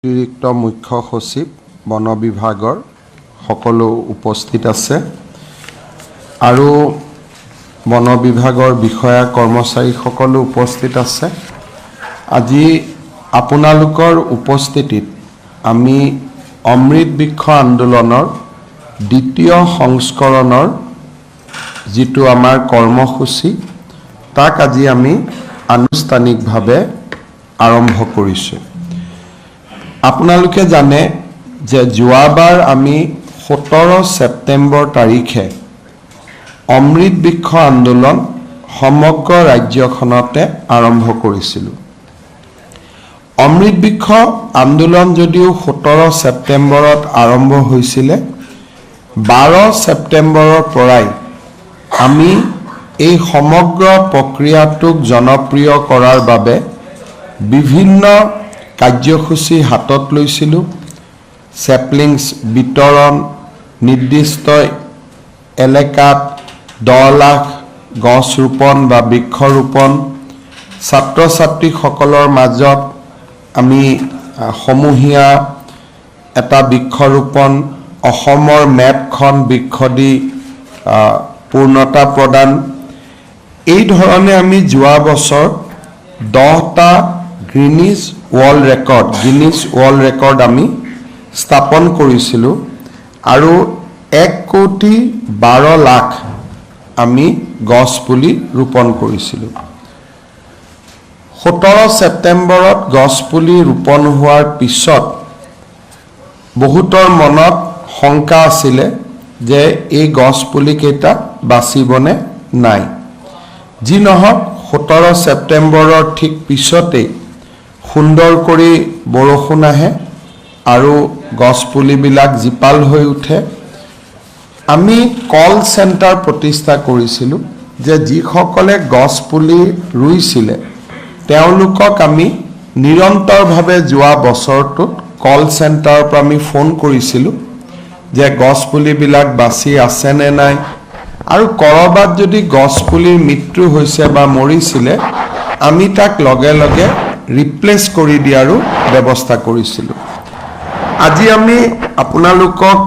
অতিৰিক্ত মুখ্য সচিব বন বিভাগৰ সকলো উপস্থিত আছে আৰু বন বিভাগৰ বিষয়া কৰ্মচাৰী সকলো উপস্থিত আছে। আজি আপোনালোকৰ উপস্থিতিত আমি অমৃত বৃক্ষ আন্দোলনৰ দ্বিতীয় সংস্কৰণৰ যিটো আমাৰ কৰ্মসূচী তাক আজি আমি আনুষ্ঠানিকভাৱে আৰম্ভ কৰিছোঁ। আপোনালোকে জানে যে যোৱাবাৰ আমি 17 ছেপ্টেম্বৰ তাৰিখে অমৃত বৃক্ষ আন্দোলন সমগ্ৰ ৰাজ্যখনতে আৰম্ভ কৰিছিলোঁ। অমৃত বৃক্ষ আন্দোলন যদিও 17 ছেপ্টেম্বৰত আৰম্ভ হৈছিলে, 12 ছেপ্টেম্বৰৰ পৰাই আমি এই সমগ্ৰ প্ৰক্ৰিয়াটোক জনপ্ৰিয় কৰাৰ বাবে বিভিন্ন কাৰ্যসূচী হাতত লৈছিলোঁ। চেপলিংছ বিতৰণ, নিৰ্দিষ্ট এলেকাত 10 লাখ গছ ৰোপণ বা বৃক্ষৰোপণ, ছাত্ৰ ছাত্ৰীসকলৰ মাজত আমি সমূহীয়া এটা বৃক্ষৰোপণ, অসমৰ মেপখন বৃক্ষ দি পূৰ্ণতা প্ৰদান, এই ধৰণে আমি যোৱা বছৰ 10টা গিনিছ ৱৰ্ল্ড ৰেকৰ্ড আমি স্থাপন কৰিছিলোঁ আৰু 1,12,00,000 আমি গছ পুলি ৰোপণ কৰিছিলোঁ। 17 ছেপ্টেম্বৰত গছ পুলি ৰোপণ হোৱাৰ পিছত বহুতৰ মনত শংকা আছিলে যে এই গছ পুলিকেইটা বাচিবনে নাই। যি নহওক 17 ছেপ্টেম্বৰৰ ঠিক পিছতেই সুন্দৰ কৰি বৰষুণ আহে আৰু গছ পুলিবিলাক জীপাল হৈ উঠে। আমি কল চেণ্টাৰ প্ৰতিষ্ঠা কৰিছিলোঁ যে যিসকলে গছ পুলি ৰুইছিলে তেওঁলোকক আমি নিৰন্তৰভাৱে যোৱা বছৰটোত কল চেণ্টাৰৰ পৰা আমি ফোন কৰিছিলোঁ যে গছ পুলিবিলাক বাচি আছে নে নাই, আৰু ক'ৰবাত যদি গছ পুলিৰ মৃত্যু হৈছে বা মৰিছিলে আমি তাক লগে লগে ৰিপ্লেচ কৰি দিয়াৰো ব্যৱস্থা কৰিছিলোঁ। আজি আমি আপোনালোকক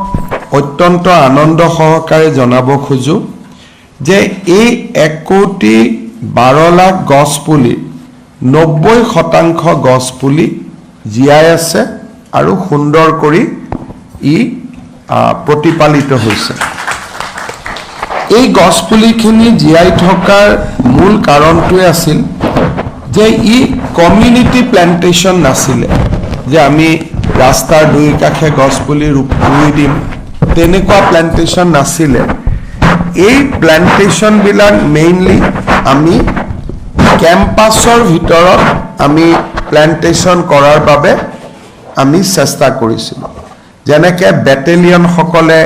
অত্যন্ত আনন্দ সহকাৰে জনাব খোজোঁ যে এই 1,12,00,000 গছ পুলি 90% গছ পুলি জীয়াই আছে আৰু সুন্দৰ কৰি ই প্ৰতিপালিত হৈছে। এই গছ পুলিখিনি জীয়াই থকাৰ মূল কাৰণটোৱে আছিল যে ই কমিউনিটি প্লেণ্টেশ্যন নাছিলে, যে আমি ৰাস্তাৰ দুই কাষে গছ পুলি ৰুই দিম, তেনেকুৱা প্লেণ্টেশ্যন নাছিলে। এই প্লেণ্টেশ্যনবিলাক মেইনলি আমি কেম্পাছৰ ভিতৰত আমি প্লেণ্টেশ্যন কৰাৰ বাবে আমি চেষ্টা কৰিছিলোঁ। যেনেকৈ বেটেলিয়নসকলে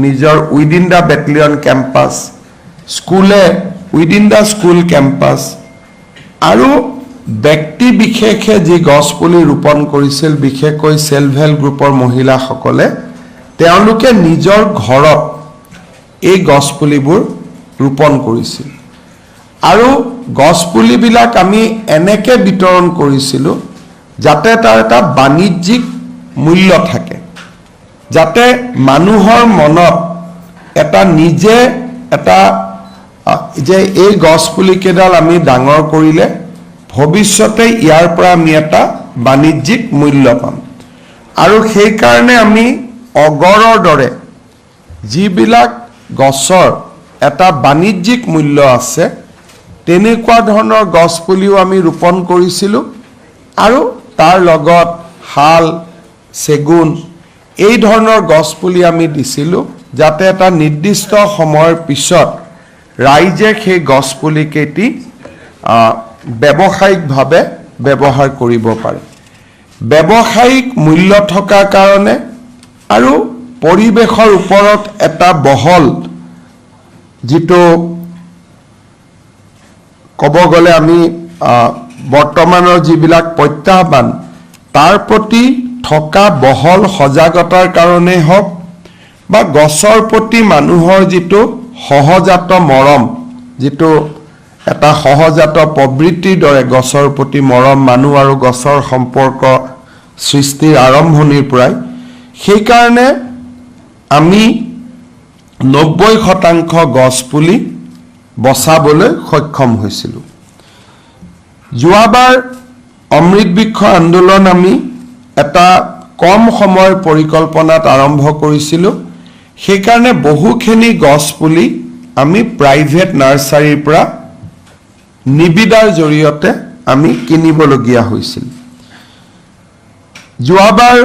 নিজৰ উইদিন দ্য বেটেলিয়ন কেম্পাছ, স্কুলে উইদিন দ্য স্কুল কেম্পাছ, আৰু ব্যক্তি বিশেষে যি গছ পুলি ৰোপণ কৰিছিল, বিশেষকৈ ছেল্ফ হেল্প গ্ৰুপৰ মহিলাসকলে তেওঁলোকে নিজৰ ঘৰত এই গছ পুলিবোৰ ৰোপণ কৰিছিল। আৰু গছ পুলিবিলাক আমি এনেকৈ বিতৰণ কৰিছিলোঁ যাতে তাৰ এটা বাণিজ্যিক মূল্য থাকে, যাতে মানুহৰ মনত এটা নিজে এটা যে এই গছ পুলিকেইডাল আমি ডাঙৰ কৰিলে ভৱিষ্যতে ইয়াৰ পৰা আমি এটা বাণিজ্যিক মূল্য পাম। আৰু সেইকাৰণে আমি অগৰৰ দৰে যিবিলাক গছৰ এটা বাণিজ্যিক মূল্য আছে তেনেকুৱা ধৰণৰ গছ পুলিও আমি ৰোপণ কৰিছিলোঁ। আৰু তাৰ লগত শাল, চেগুন এই ধৰণৰ গছ পুলি আমি দিছিলোঁ যাতে এটা নিৰ্দিষ্ট সময়ৰ পিছত ৰাইজে সেই গছ পুলিকেইটি ব্যৱসায়িকভাৱে ব্যৱহাৰ কৰিব পাৰে। ব্যৱসায়িক মূল্য থকাৰ কাৰণে আৰু পৰিৱেশৰ ওপৰত এটা বহল যিটো ক'ব গ'লে আমি বৰ্তমানৰ যিবিলাক প্ৰত্যাহ্বান তাৰ প্ৰতি থকা বহল সজাগতাৰ কাৰণেই হওক বা গছৰ প্ৰতি মানুহৰ যিটো সহজাত মৰম, যিটো এটা সহজাত প্ৰবৃত্তিৰ দৰে গছৰ প্ৰতি মৰম, মানুহ আৰু গছৰ সম্পৰ্ক সৃষ্টিৰ আৰম্ভণিৰ পৰাই সেইকাৰণে আমি 90% গছ পুলি বচাবলৈ সক্ষম হৈছিলোঁ যোৱাবাৰ অমৃত বৃক্ষ আন্দোলন আমি এটা কম সময়ৰ পৰিকল্পনাত আৰম্ভ কৰিছিলোঁ সেইকাৰণে বহুখিনি গছ পুলি আমি প্ৰাইভেট নাৰ্সাৰীৰ পৰা নিবিদাৰ জৰিয়তে আমি কিনিবলগীয়া হৈছিল যোৱাবাৰ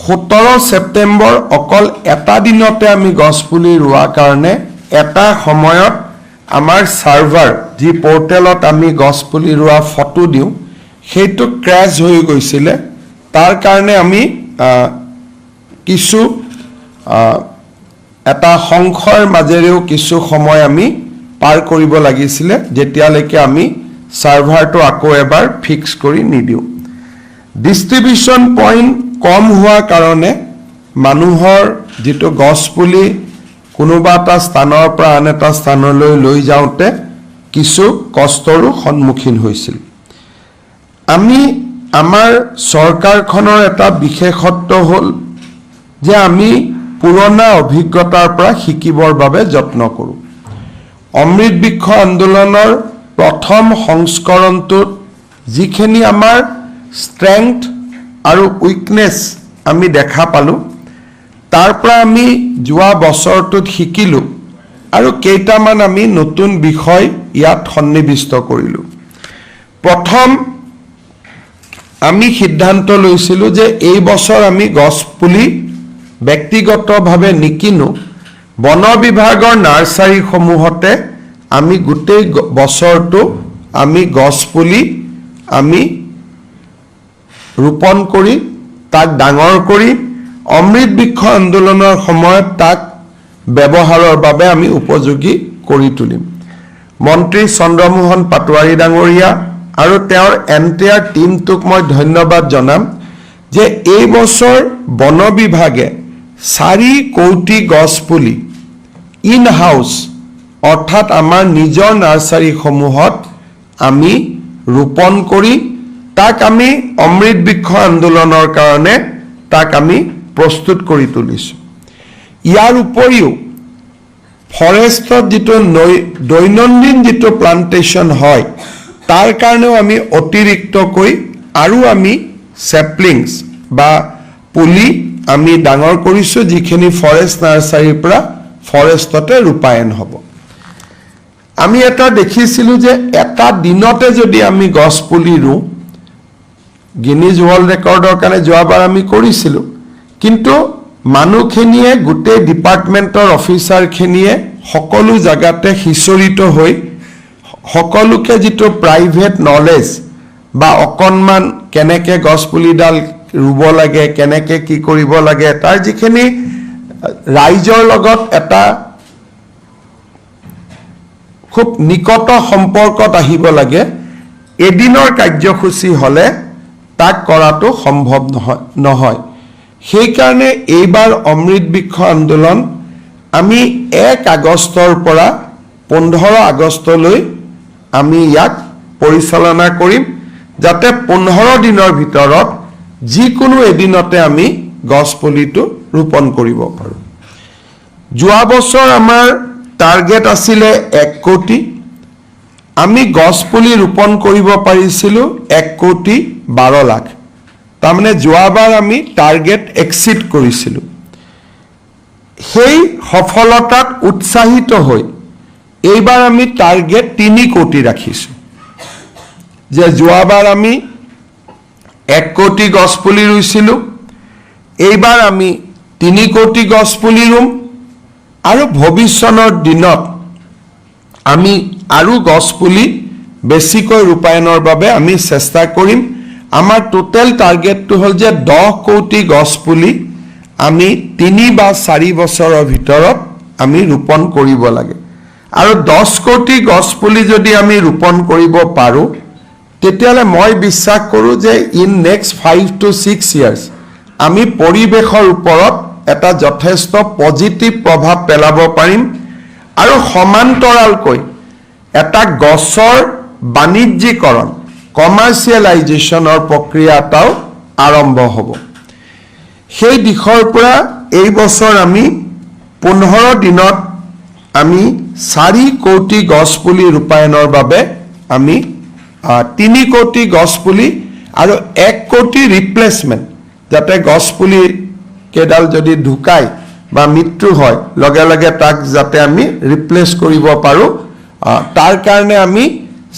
17 ছেপ্টেম্বৰ অকল এটা দিনতে আমি গছ পুলি ৰোৱাৰ কাৰণে এটা সময়ত আমাৰ সাৰ্ভাৰ যি পোৰ্টেলত আমি গছ পুলি ৰোৱা ফটো দিওঁ সেইটো ক্ৰ্যাশ হৈ গৈছিল তাৰ কাৰণে আমি কিছু এটা সংখ্যাৰ মাজেৰেও কিছু সময় আমি পাৰ কৰিব লাগিছিল যেতিয়ালৈকে আমি সাৰ্ভাৰটো আকৌ এবাৰ ফিক্স কৰি নিদিও ডিস্ট্ৰিবিউশন পইণ্ট কম হোৱাৰ কাৰণে মানুহৰ যেটো গছ পুলি কোনোবা এটা স্থানৰ পৰা আন এটা স্থানলৈ লৈ যাওঁতে কিছু কষ্টৰো সন্মুখীন হৈছিল আমি আমাৰ চৰকাৰখনৰ এটা বিশেষত্ব হ'ল যে আমি পুৰণা অভিজ্ঞতাৰ পৰা শিকিবৰ বাবে যত্ন কৰোঁ অমৃত বৃক্ষ আন্দোলনৰ প্ৰথম সংস্কৰণটোত যিখিনি আমাৰ ষ্ট্ৰেংথ আৰু উইকনেছ আমি দেখা পালোঁ তাৰ পৰা আমি যোৱা বছৰটোত শিকিলোঁ আৰু কেইটামান আমি নতুন বিষয় ইয়াত সন্নিবিষ্ট কৰিলোঁ প্ৰথম আমি সিদ্ধান্ত লৈছিলোঁ যে এই বছৰ আমি গছ পুলি ব্যক্তিগতভাৱে নিকিনো বন বিভাগৰ নাৰ্সাৰীসমূহতে আমি গোটেই বছৰটো আমি গছ পুলি আমি ৰোপণ কৰি তাক ডাঙৰ কৰি অমৃত বৃক্ষ আন্দোলনৰ সময়ত তাক ব্যৱহাৰৰ বাবে আমি উপযোগী কৰি তুলিম মন্ত্ৰী চন্দ্ৰমোহন পাটোৱাৰী ডাঙৰীয়া আৰু তেওঁৰ এণ্টায়াৰ টিমটোক মই ধন্যবাদ জনাম যে এই বছৰ বন বিভাগে 4 কোটি গছ পুলি ইন হাউস অৰ্থাৎ আমাৰ নিজৰ নাৰ্সাৰীসমূহত আমি ৰোপণ কৰি তাক আমি অমৃত বৃক্ষ আন্দোলনৰ কাৰণে তাক আমি প্ৰস্তুত কৰি তুলিছোঁ ইয়াৰ উপৰিও ফৰেষ্টত যেটো দৈনন্দিন যেটো প্লান্টেশন হয় তাৰ কাৰণেও আমি অতিৰিক্তকৈ আৰু আমি সেপলিংস বা পুলি আমি ডাঙৰ কৰিছোঁ যিখিনি ফৰেষ্ট নাৰ্সাৰীৰ পৰা ফৰেষ্টতে ৰূপায়ন হ'ব আমি এটা দেখিছিলোঁ যে এটা দিনতে যদি আমি গছ পুলি ৰুওঁ গিনিজ ওয়াৰ্ল্ড ৰেকৰ্ডৰ কাৰণে যোৱাবাৰ আমি কৰিছিলোঁ কিন্তু মানুহখিনিয়ে গোটেই ডিপাৰ্টমেণ্টৰ অফিচাৰখিনিয়ে সকলো জায়গাতে হিচৰিত হৈ সকলোকে যেটো প্ৰাইভেট নলেজ বা অকনমান কেনেকে গছ পুলিডাল ৰুব লাগে কেনেকে কি কৰিব লাগে তাৰ যিখিনি ৰাইজৰ লগত এটা খুব নিকট সম্পৰ্কত আহিব লাগে এদিনৰ কাৰ্যসূচী হলে তাক কৰাটো সম্ভৱ নহয় সেই কাৰণে এইবাৰ অমৃত বৃক্ষ আন্দোলন আমি 1 আগষ্টৰ পৰা 15 আগষ্টলৈ আমি ইয়াক পৰিচালনা কৰিম যাতে 15 দিনৰ ভিতৰত যিকোনো এদিনতে আমি গছ পুলিটো ৰোপণ কৰিব পাৰোঁ যোৱা বছৰ আমাৰ টাৰ্গেট আছিলে 1 কোটি আমি গছ পুলি ৰোপণ কৰিব পাৰিছিলোঁ 1 কোটি 12 লাখ তাৰমানে যোৱাবাৰ আমি টাৰ্গেট এক্সিড কৰিছিলোঁ সেই সফলতাত উৎসাহিত হৈ এইবাৰ আমি টাৰ্গেট 3 কোটি ৰাখিছোঁ যে যোৱাবাৰ আমি 1 কোটি গছ পুলি ৰুইছিলোঁ এইবাৰ আমি 3 কোটি গছ পুলি ৰুম আৰু ভৱিষ্যতৰ দিনত আমি আৰু গছ পুলি বেছিকৈ ৰূপায়নৰ বাবে আমি চেষ্টা কৰিম আমাৰ টোটাল টাৰ্গেটটো হল যে 10 কোটি গছ পুলি আমি 3 বা 4 বছৰৰ ভিতৰত আমি ৰোপণ কৰিব লাগে আৰু 10 কোটি গছ পুলি যদি আমি ৰোপণ কৰিব পাৰো তেতিয়ালে মই বিশ্বাস কৰো যে ইন নেক্সট 5 to 6 ইয়াৰ্স আমি পৰিবেশৰ ওপৰত এটা যথেষ্ট পজিটিভ প্ৰভাৱ পেলাব পাৰিম আৰু সমান্তৰালকৈ এটা গছৰ বাণিজ্যিকৰণ কমাৰ্শিয়ালাইজেশনৰ প্ৰক্ৰিয়া এটাও আৰম্ভ হ'ব সেই দিশৰ পৰা এই বছৰ আমি 15 দিনত আমি 4 কোটি গছপুলি ৰূপায়ণৰ বাবে আমি 3 কোটি গছপুলি আৰু 1 কোটি ৰিপ্লেসমেন্ট যাতে গছপুলি কেডাল যদি ঢুকায় বা মৃত্যু হয় লগে লগে তাক যাতে আমি ৰিপ্লেস কৰিব পাৰো তাৰ কাৰণে আমি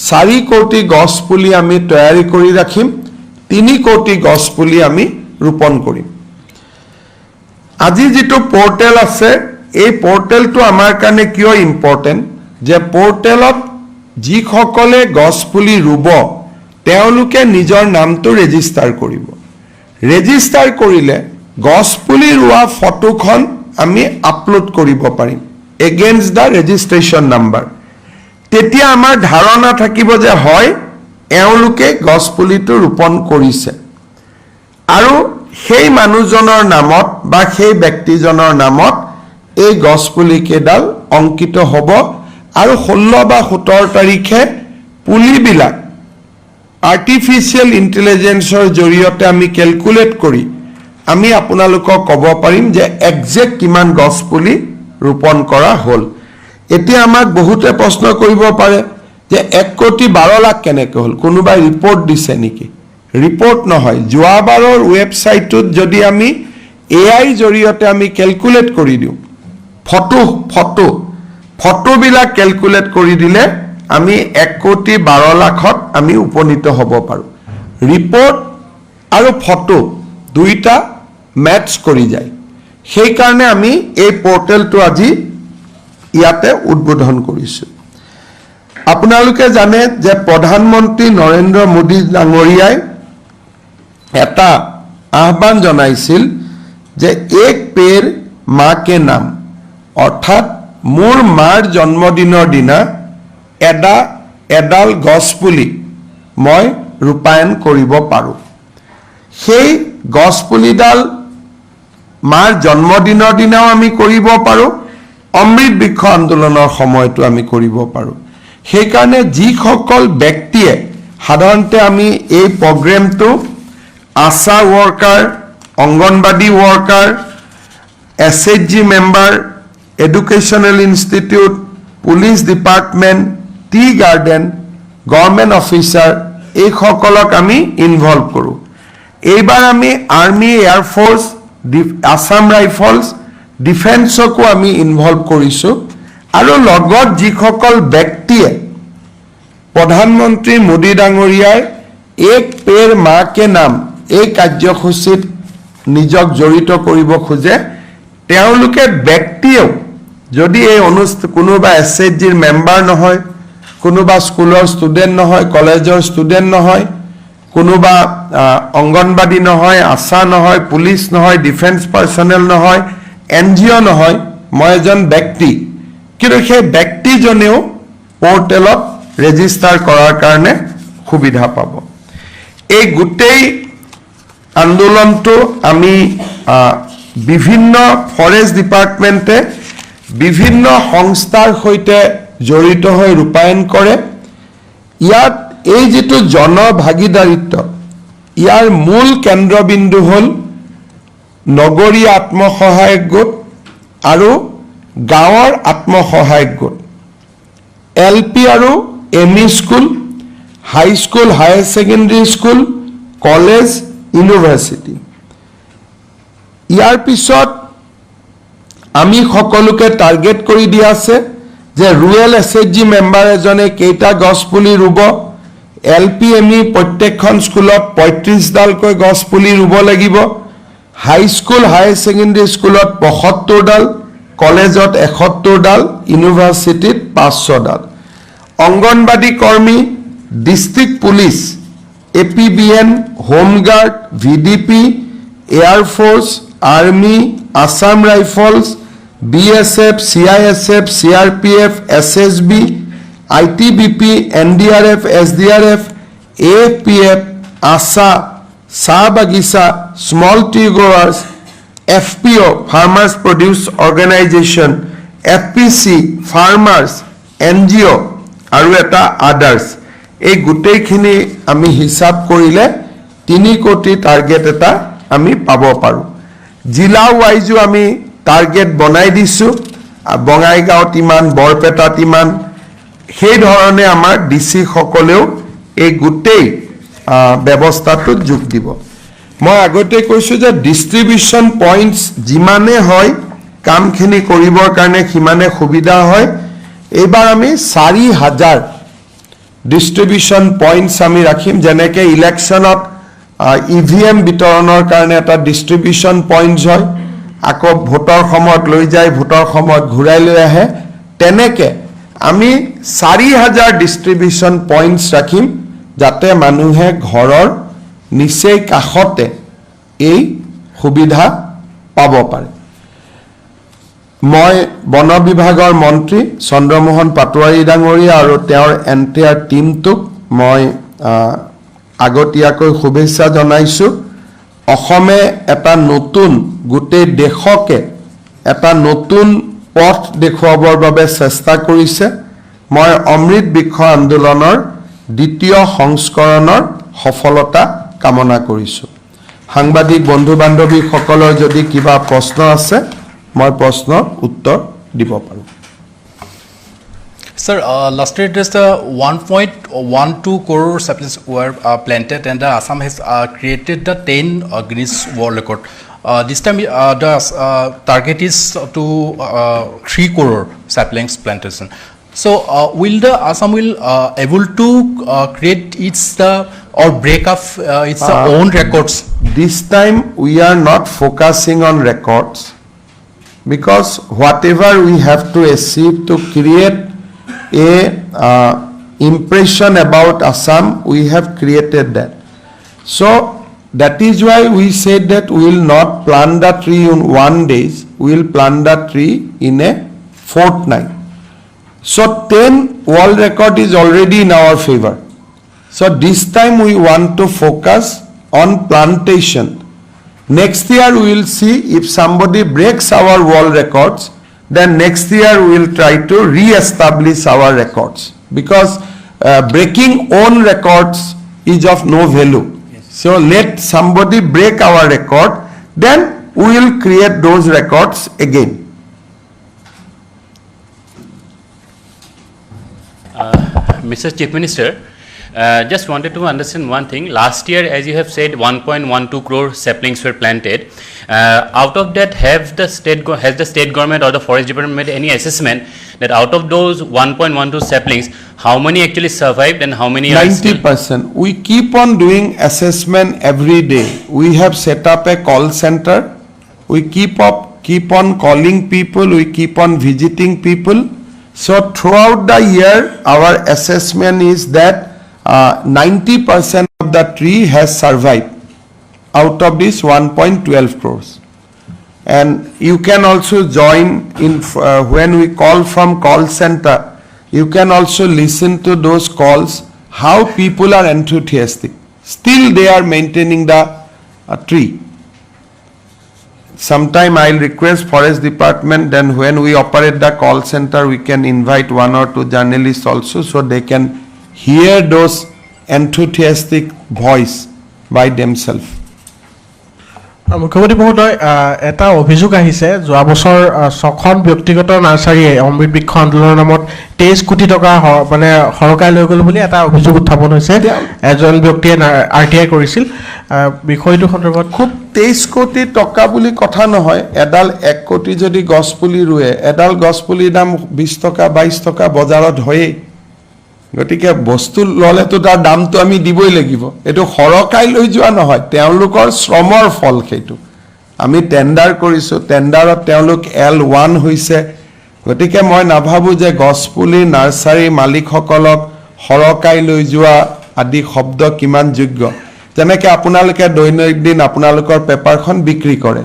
4 কোটি গছপুলি আমি তৈয়াৰী কৰি ৰাখিম 3 কোটি গছপুলি আমি ৰোপণ কৰিম আজি যেটো পোৰ্টেল আছে এই পোৰ্টেলটো আমাৰ কাৰণে কিয় ইম্পৰ্টেন্ট যে পোৰ্টেলত যিসকলে গছপুলি ৰুব তেওঁলোকে নিজৰ নামটো ৰেজিষ্টাৰ কৰিব ৰেজিষ্টাৰ কৰিলে গছপুলি ৰোৱা ফটোখন আমি আপলোড কৰিব পাৰিম এগেইনষ্ট দা ৰেজিষ্ট্ৰেচন নাম্বাৰ তেতিয়া আমাৰ ধাৰণা থাকিব যে হয় এওঁলোকে গছপুলিটো ৰোপণ কৰিছে আৰু সেই মানুহজনৰ নামত বা সেই ব্যক্তিজনৰ নামত এই গছপুলি কেডাল অংকিত হ'ব আৰু 16 বা 17 তাৰিখে পুলিবিলাক আৰ্টিফিশিয়াল ইন্টেলিজেন্সৰ জৰিয়তে আমি ক্যালকুলেট কৰি আমি আপোনালোকক ক'ব পাৰিম যে এক্সাক্ট কিমান গছপুলি ৰোপণ কৰা হ'ল এতিয়া আমাক বহুতে প্ৰশ্ন কৰিব পাৰে যে 1 কোটি 12 লাখ কেনেকৈ হ'ল কোনোবাই ৰিপৰ্ট দিছে নেকি ৰিপৰ্ট নহয় যোৱাবাৰৰ ৱেবছাইটত যদি আমি এআই জৰিয়তে আমি ক্যালকুলেট কৰি দিও ফটো বিলাক ক্যালকুলেট কৰি দিলে আমি 1 কোটি 12 লাখত আমি উপনীত হ'ব পাৰো ৰিপৰ্ট আৰু ফটো দুইটা ম্যাচ কৰি যায় সেই কাৰণে আমি এই পোৰ্টেলটো আজি ইয়াতে উদ্বোধন কৰিছো আপোনালোকে জানে যে প্ৰধানমন্ত্ৰী নৰেন্দ্ৰ মোদী ডাঙৰীয়াই এটা আহ্বান জনাইছিল যে এক পেৰ মা কে নাম অৰ্থাৎ মোৰ মাৰ জন্মদিনৰ দিনা এডাল গছপুলি মই ৰূপায়ণ কৰিব পাৰো সেই গছপুলিডাল মাৰ জন্মদিনৰ দিনাও আমি কৰিব পাৰো অমৃত বৃক্ষ আন্দোলনৰ সময়তো আমি কৰিব পাৰো সেই কাৰণে যিসকল ব্যক্তিয়ে সাধাৰণতে আমি এই প্ৰগ্ৰামটো ASHA worker anganwadi worker SHG member educational institute police department tea garden government officer এই সকলক আমি ইনভলভ কৰো এইবাৰ আমি army air force Assam rifles ডিফেন্সকো আমি ইনভলভ কৰিছো আৰু লগত যিসকল ব্যক্তিয়ে প্ৰধানমন্ত্ৰী মোদী ডাঙৰীয়াৰ এক পেৰ মা কে নাম এই কাৰ্যসূচীত নিজক জড়িত কৰিব খোজে তেওঁলোকে ব্যক্তিও যদি এই কোনোবা এসএইচজিৰ মেম্বাৰ নহয় কোনোবা স্কুলৰ ষ্টুডেন্ট নহয় কলেজৰ ষ্টুডেন্ট নহয় কোনোবা অঙ্গনবাড়ি নহয় আশা নহয় পুলিশ নহয় ডিফেন্স পাৰ্সনেল নহয় এনজিও নহয় মই এজন ব্যক্তি কিন্তু সেই ব্যক্তিজনেও পোৰ্টেলত ৰেজিষ্টাৰ কৰাৰ কাৰণে সুবিধা পাব এই গোটেই আন্দোলনটো আমি বিভিন্ন ফৰেষ্ট ডিপাৰ্টমেন্টে বিভিন্ন সংস্থাৰ সৈতে জড়িত হৈ ৰূপায়ণ কৰে ইয়াত এই যেটো জনভাগিদাৰিত্ব ইয়াৰ মূল কেন্দ্ৰবিন্দু হ'ল নগৰীয় আত্মসহায়ক গোট আৰু গাঁৱৰ আত্মসহায়ক গোট এলপি আৰু ME school high school higher secondary school college university ইয়াৰ পিছত আমি সকলোকে টাৰ্গেট কৰি দিয়া আছে যে ৰুয়েল এসএইচজি মেম্বাৰ এজনে কেইটা গছপুলি ৰুব এলপিএমই প্ৰত্যেকখন স্কুলত 35 ডালকৈ গছপুলি ৰুব লাগিব হাই স্কুল হায়াৰ সেকেন্ডাৰী স্কুলত 75 ডাল কলেজত 71 ডাল ইউনিভাৰ্সিটিত 500 ডাল অঙ্গনবাড়ি কৰ্মী district police APBN home guard VDP air force army Assam rifles BSF CISF CRPF SSB ITBP NDRF SDRF AFPF ASHA চাহ বাগিচা small tea growers FPO farmers produce organisation FPC farmers NGO আৰু এটা আদাৰ্স এই গোটেইখিনি আমি হিসাব কৰিলে 3 কোটি টাৰ্গেট এটা আমি পাব পাৰো জিলা ওয়াইজও আমি টাৰ্গেট বনাই দিছো বঙাইগাঁৱত ইমান বৰপেটাত ইমান সেই ধৰণে আমাৰ ডিসি সকলেও এই গুটেই ব্যৱস্থাটো যোগ দিব মই আগতে কৈছো যে ডিস্ট্ৰিবিউশন পইণ্টস যিমানে হয় কামখিনি কৰিবৰ কাৰণে কিমানে সুবিধা হয় এইবাৰ আমি 4000 ডিস্ট্ৰিবিউশন পইণ্টস আমি ৰাখিম যেনেকৈ ইলেকশ্যনত ইভিএম বিতৰণৰ কাৰণে এটা ডিস্ট্ৰিবিউশন পইণ্টস হয় আকৌ ভোটৰ সময়ত লৈ যায় ভোটৰ সময়ত ঘূৰাই লৈ আহে তেনেকৈ আমি 4000 ডিস্ট্ৰিবিউশন পইণ্টস ৰাখিম যাতে মানুহে ঘৰৰ নিচেই কাষতে এই সুবিধা পাব পাৰে মই বন বিভাগৰ মন্ত্ৰী চন্দ্ৰমোহন পাটোৱাৰী ডাঙৰীয়া আৰু তেওঁৰ এন্টায়াৰ টিমটোক মই আগতীয়াকৈ শুভেচ্ছা জনাইছো অসমে এটা নতুন গোটেই দেশকে এটা নতুন পথ দেখুৱাবৰ বাবে চেষ্টা কৰিছে মই অমৃত বৃক্ষ আন্দোলনৰ দ্বিতীয় সংস্কৰণৰ সফলতা কামনা কৰিছো সাংবাদিক বন্ধু বান্ধৱী সকলৰ যদি কিবা প্ৰশ্ন আছে মই প্ৰশ্নৰ উত্তৰ দিব পাৰো Sir, last year just 1.12 crore saplings were planted and Assam has created the 10 Guinness World Record. This time the target is to 3 crore saplings plantation. So will the Assam will able to create its or break up its own records? This time we are not focusing on records because whatever we have to achieve to create a impression about Assam, we have created that. So that is why we said that we will not plant the tree in 1 day, we will plant the tree in a fortnight. So 10 world record is already in our favor. So this time we want to focus on plantation. Next year we will see if somebody breaks our world records, then next year we will try to re-establish our records because breaking own records is of no value. Yes. So let somebody break our record, then we will create those records again. Mr. Chief Minister, just wanted to understand one thing. Last year, as you have said, 1.12 crore saplings were planted. Out of that, has the state government or the forest department made any assessment that out of those 1.12 saplings, how many actually survived and how many 90%. We keep on doing assessment every day. We have set up a call center. We keep on calling people. We keep on visiting people. So throughout the year, our assessment is that 90% of the tree has survived out of this 1.12 crores. And you can also join in when we call from call center, you can also listen to those calls, how people are enthusiastic. Still they are maintaining the tree. Sometime I'll request forest department, then when we operate the call center, we can invite 1 or 2 journalists also so they can hear those enthusiastic voice by themselves. মুখ্যমন্ত্ৰী মহোদয় এটা অভিযোগ আহিছে যোৱা বছৰ 6খন ব্যক্তিগত নাৰ্চাৰীয়ে অমৃত বৃক্ষ আন্দোলনৰ নামত 23 কোটি টকা মানে সৰকাই লৈ গ'ল বুলি এটা অভিযোগ উত্থাপন হৈছে এজন ব্যক্তিয়ে আৰটিআই কৰিছিল বিষয়টো সন্দৰ্ভত খুব 23 কোটি টকা বুলি কথা নহয় এডাল 1 কোটি যদি গছপুলি ৰুৱে এডাল গছপুলিৰ দাম 20 টকা 22 টকা বজাৰত হয়ে গতিকে বস্তু ললেতো তাৰ দামটো আমি দিবই লাগিব এটো সৰকাই লৈ যোৱা নহয় তেওঁলোকৰ শ্ৰমৰ ফল সেইটো আমি টেন্ডাৰ কৰিছো টেন্ডাৰত তেওঁলোক L1 হৈছে গতিকে মই নাভাবো যে গছপুলি নাৰ্সাৰী মালিকসকলক সৰকাই লৈ যোৱা আদি শব্দ কিমান যোগ্য যেনেকে আপোনালোকে দৈনন্দিন আপোনালোকৰ পেপাৰখন বিক্ৰী কৰে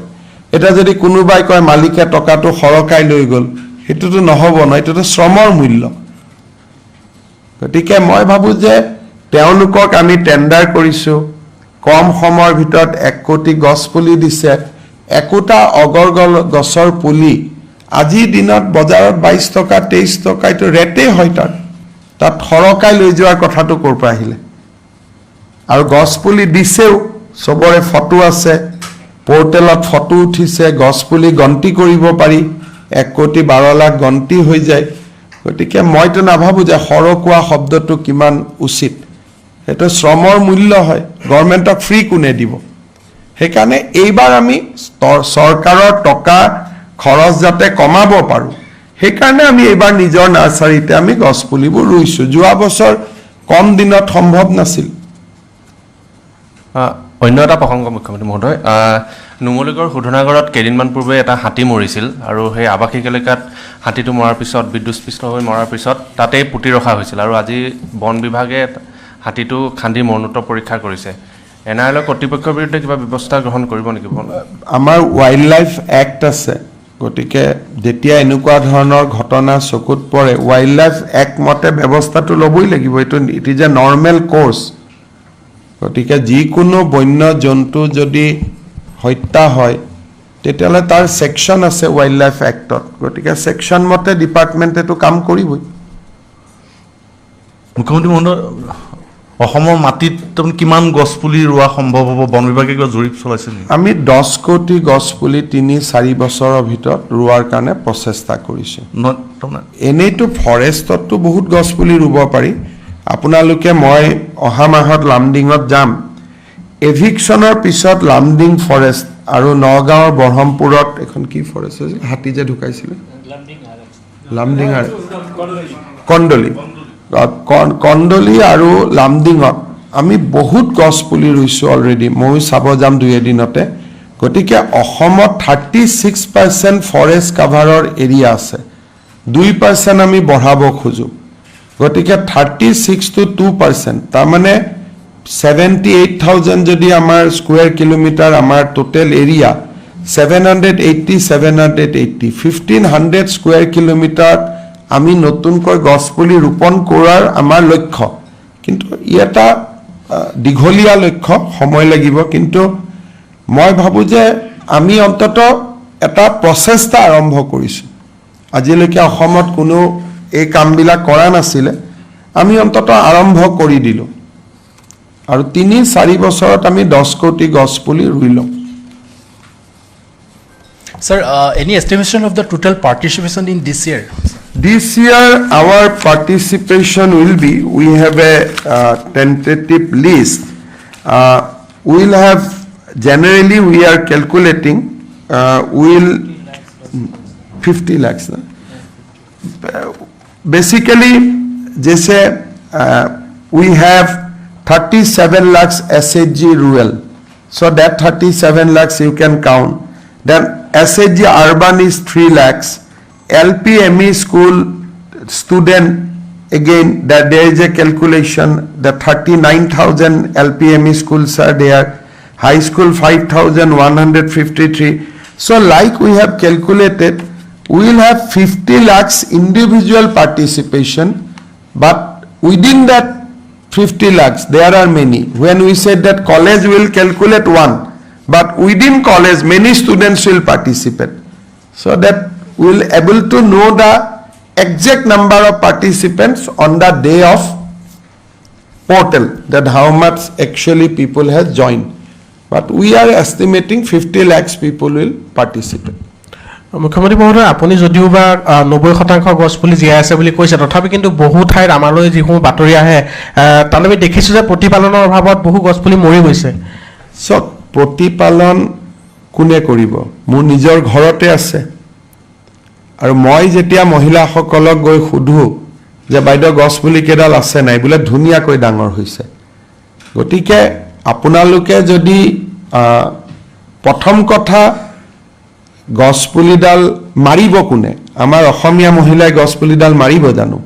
এটা যদি কোনোবাই কয় মালিকে টকাটো সৰকাই লৈ গল হেতুটো নহব ন এটোটো শ্ৰমৰ মূল্য গতিকে মই ভাবো যে তেওঁলোকক আমি টেন্ডাৰ কৰিছো কম সময়ৰ ভিতৰত 1 কোটি গছপুলি দিছে একোটা অগৰগল গছৰ পুলি আজি দিনত বজাৰত 22 টকা 23 টকা এটো ৰেটে হয় তাত সৰকাই লৈ যোৱাৰ কথাটো কৰ পৰা আহিলে আৰু গছপুলি দিছেও চবৰে ফটো আছে, পৰ্টেলত ফটো উঠিছে, গছপুলি গন্তি কৰিব পাৰি, 1,12,00,000 গন্তি হৈ যায়। গতিকে মইতো নাভাবোঁ যে সৰকোৱা শব্দটো কিমান উচিত। সেইটো শ্ৰমৰ মূল্য হয়, গভৰ্ণমেণ্টক ফ্ৰী কোনে দিব? সেইকাৰণে এইবাৰ আমি চৰকাৰৰ টকা খৰচ যাতে কমাব পাৰোঁ, সেইকাৰণে আমি এইবাৰ নিজৰ নাৰ্চাৰীতে আমি গছপুলিবোৰ ৰুইছোঁ। যোৱা বছৰ কম দিনত সম্ভৱ নাছিল। অন্য এটা প্ৰসংগ মুখ্যমন্ত্ৰী মহোদয়, নুমলীগড় শোধনাগাৰত কেইদিনমান পূৰ্বে এটা হাতী মৰিছিল আৰু সেই আৱাসিক এলেকাত হাতীটো মৰাৰ পিছত বিদ্যুৎস্পৃষ্ট হৈ মৰাৰ পিছত তাতেই পুতি ৰখা হৈছিল আৰু আজি বন বিভাগে হাতীটো খান্দি মৰণোত্তৰ পৰীক্ষা কৰিছে। NRL কৰ্তৃপক্ষৰ বিৰুদ্ধে কিবা ব্যৱস্থা গ্ৰহণ কৰিব নেকি? আমাৰ ৱাইল্ড লাইফ এক্ট আছে, গতিকে যেতিয়া এনেকুৱা ধৰণৰ ঘটনা চকুত পৰে ৱাইল্ড লাইফ এক্ট মতে ব্যৱস্থাটো ল'বই লাগিব। এইটো it is a normal course. গতিকে যিকোনো বন্য জন্তু যদি হত্যা হয় তেতিয়াহ'লে তাৰ ছেকশ্যন আছে ৱাইল্ড লাইফ এক্টত, গতিকে ছেকশ্যন মতে ডিপাৰ্টমেণ্টেটো কাম কৰিবই। মুখ্যমন্ত্ৰী মহোদয়, অসমৰ মাটিত তাৰমানে কিমান গছপুলি ৰোৱা সম্ভৱ হ'ব? বন বিভাগে কিবা জৰীপ চলাইছে নেকি? আমি 10 কোটি গছপুলি 3-4 বছৰৰ ভিতৰত ৰোৱাৰ কাৰণে প্ৰচেষ্টা কৰিছোঁ। তাৰমানে এনেইতো ফৰেষ্টততো বহুত গছপুলি ৰুব পাৰি। আপোনালোকে মই অহা মাহত লামডিঙত যাম। এভিকশ্যনৰ পিছত লামডিং ফৰেষ্ট আৰু নগাঁৱৰ ব্ৰহ্মপুৰত এখন কি ফৰেষ্ট আছিল, হাতী যে ঢুকাইছিলে, লামডিং আৰু কন্দলি আৰু লামডিঙত আমি বহুত গছপুলি ৰুইছোঁ অলৰেডি। ময়ো চাব যাম 2 এদিনতে। গতিকে অসমত 36% ফৰেষ্ট কাভাৰৰ এৰিয়া আছে, 2% আমি বঢ়াব খোজোঁ। গতিকে 36 to 2%, তাৰমানে 78,000 যদি আমাৰ স্কুৱেৰ কিলোমিটাৰ আমাৰ টোটেল এৰিয়া, 780 1,500 স্কুৱেৰ কিলোমিটাৰ আমি নতুনকৈ গছপুলি ৰোপণ কৰাৰ আমাৰ লক্ষ্য। কিন্তু ই এটা দীঘলীয়া লক্ষ্য, সময় লাগিব। কিন্তু মই ভাবোঁ যে আমি অন্ততঃ এটা প্ৰচেষ্টা আৰম্ভ কৰিছোঁ। আজিলৈকে অসমত কোনো এই কামবিলাক কৰা নাছিলে, আমি অন্ততঃ আৰম্ভ কৰি দিলোঁ আৰু 3-4 বছৰত আমি 10 কোটি গছপুলি ৰুই ল'ম। Sir, any estimation of the total participation in this year? This year, our participation will be, we have a tentative list. We'll have, generally we are calculating, we'll 50 lakhs. Basically, जैसे we have 37 lakhs SHG rural. So that 37 lakhs you can count. Then SHG urban is 3 lakhs. LPME school student, again that there is a calculation that 39,000 LPME schools are there. High school 5,153. So like we have calculated, we will have 50 lakhs individual participation, but within that 50 lakhs there are many. When we said that college will calculate one, but within college many students will participate, so that we will able to know the exact number of participants on the day of portal, that how much actually people has joined. But we are estimating 50 lakhs people will participate. মুখ্যমন্ত্ৰী মহোদয়, আপুনি যদিও বা 90% গছপুলি জীয়াই আছে বুলি কৈছে, তথাপি কিন্তু বহু ঠাইত আমালৈ যিসমূহ বাতৰি আহে তাত আমি দেখিছোঁ যে প্ৰতিপালনৰ অভাৱত বহু গছপুলি মৰি গৈছে। চব প্ৰতিপালন কোনে কৰিব? মোৰ নিজৰ ঘৰতে আছে। আৰু মই যেতিয়া মহিলাসকলক গৈ সোধোঁ যে বাইদেউ গছপুলি কেইডাল আছে নাই, বোলে ধুনীয়াকৈ ডাঙৰ হৈছে। গতিকে আপোনালোকে যদি প্ৰথম কথা, গছপুলিডাল মাৰিব কোনে? আমাৰ অসমীয়া মহিলাই গছপুলিডাল মাৰিব জানো?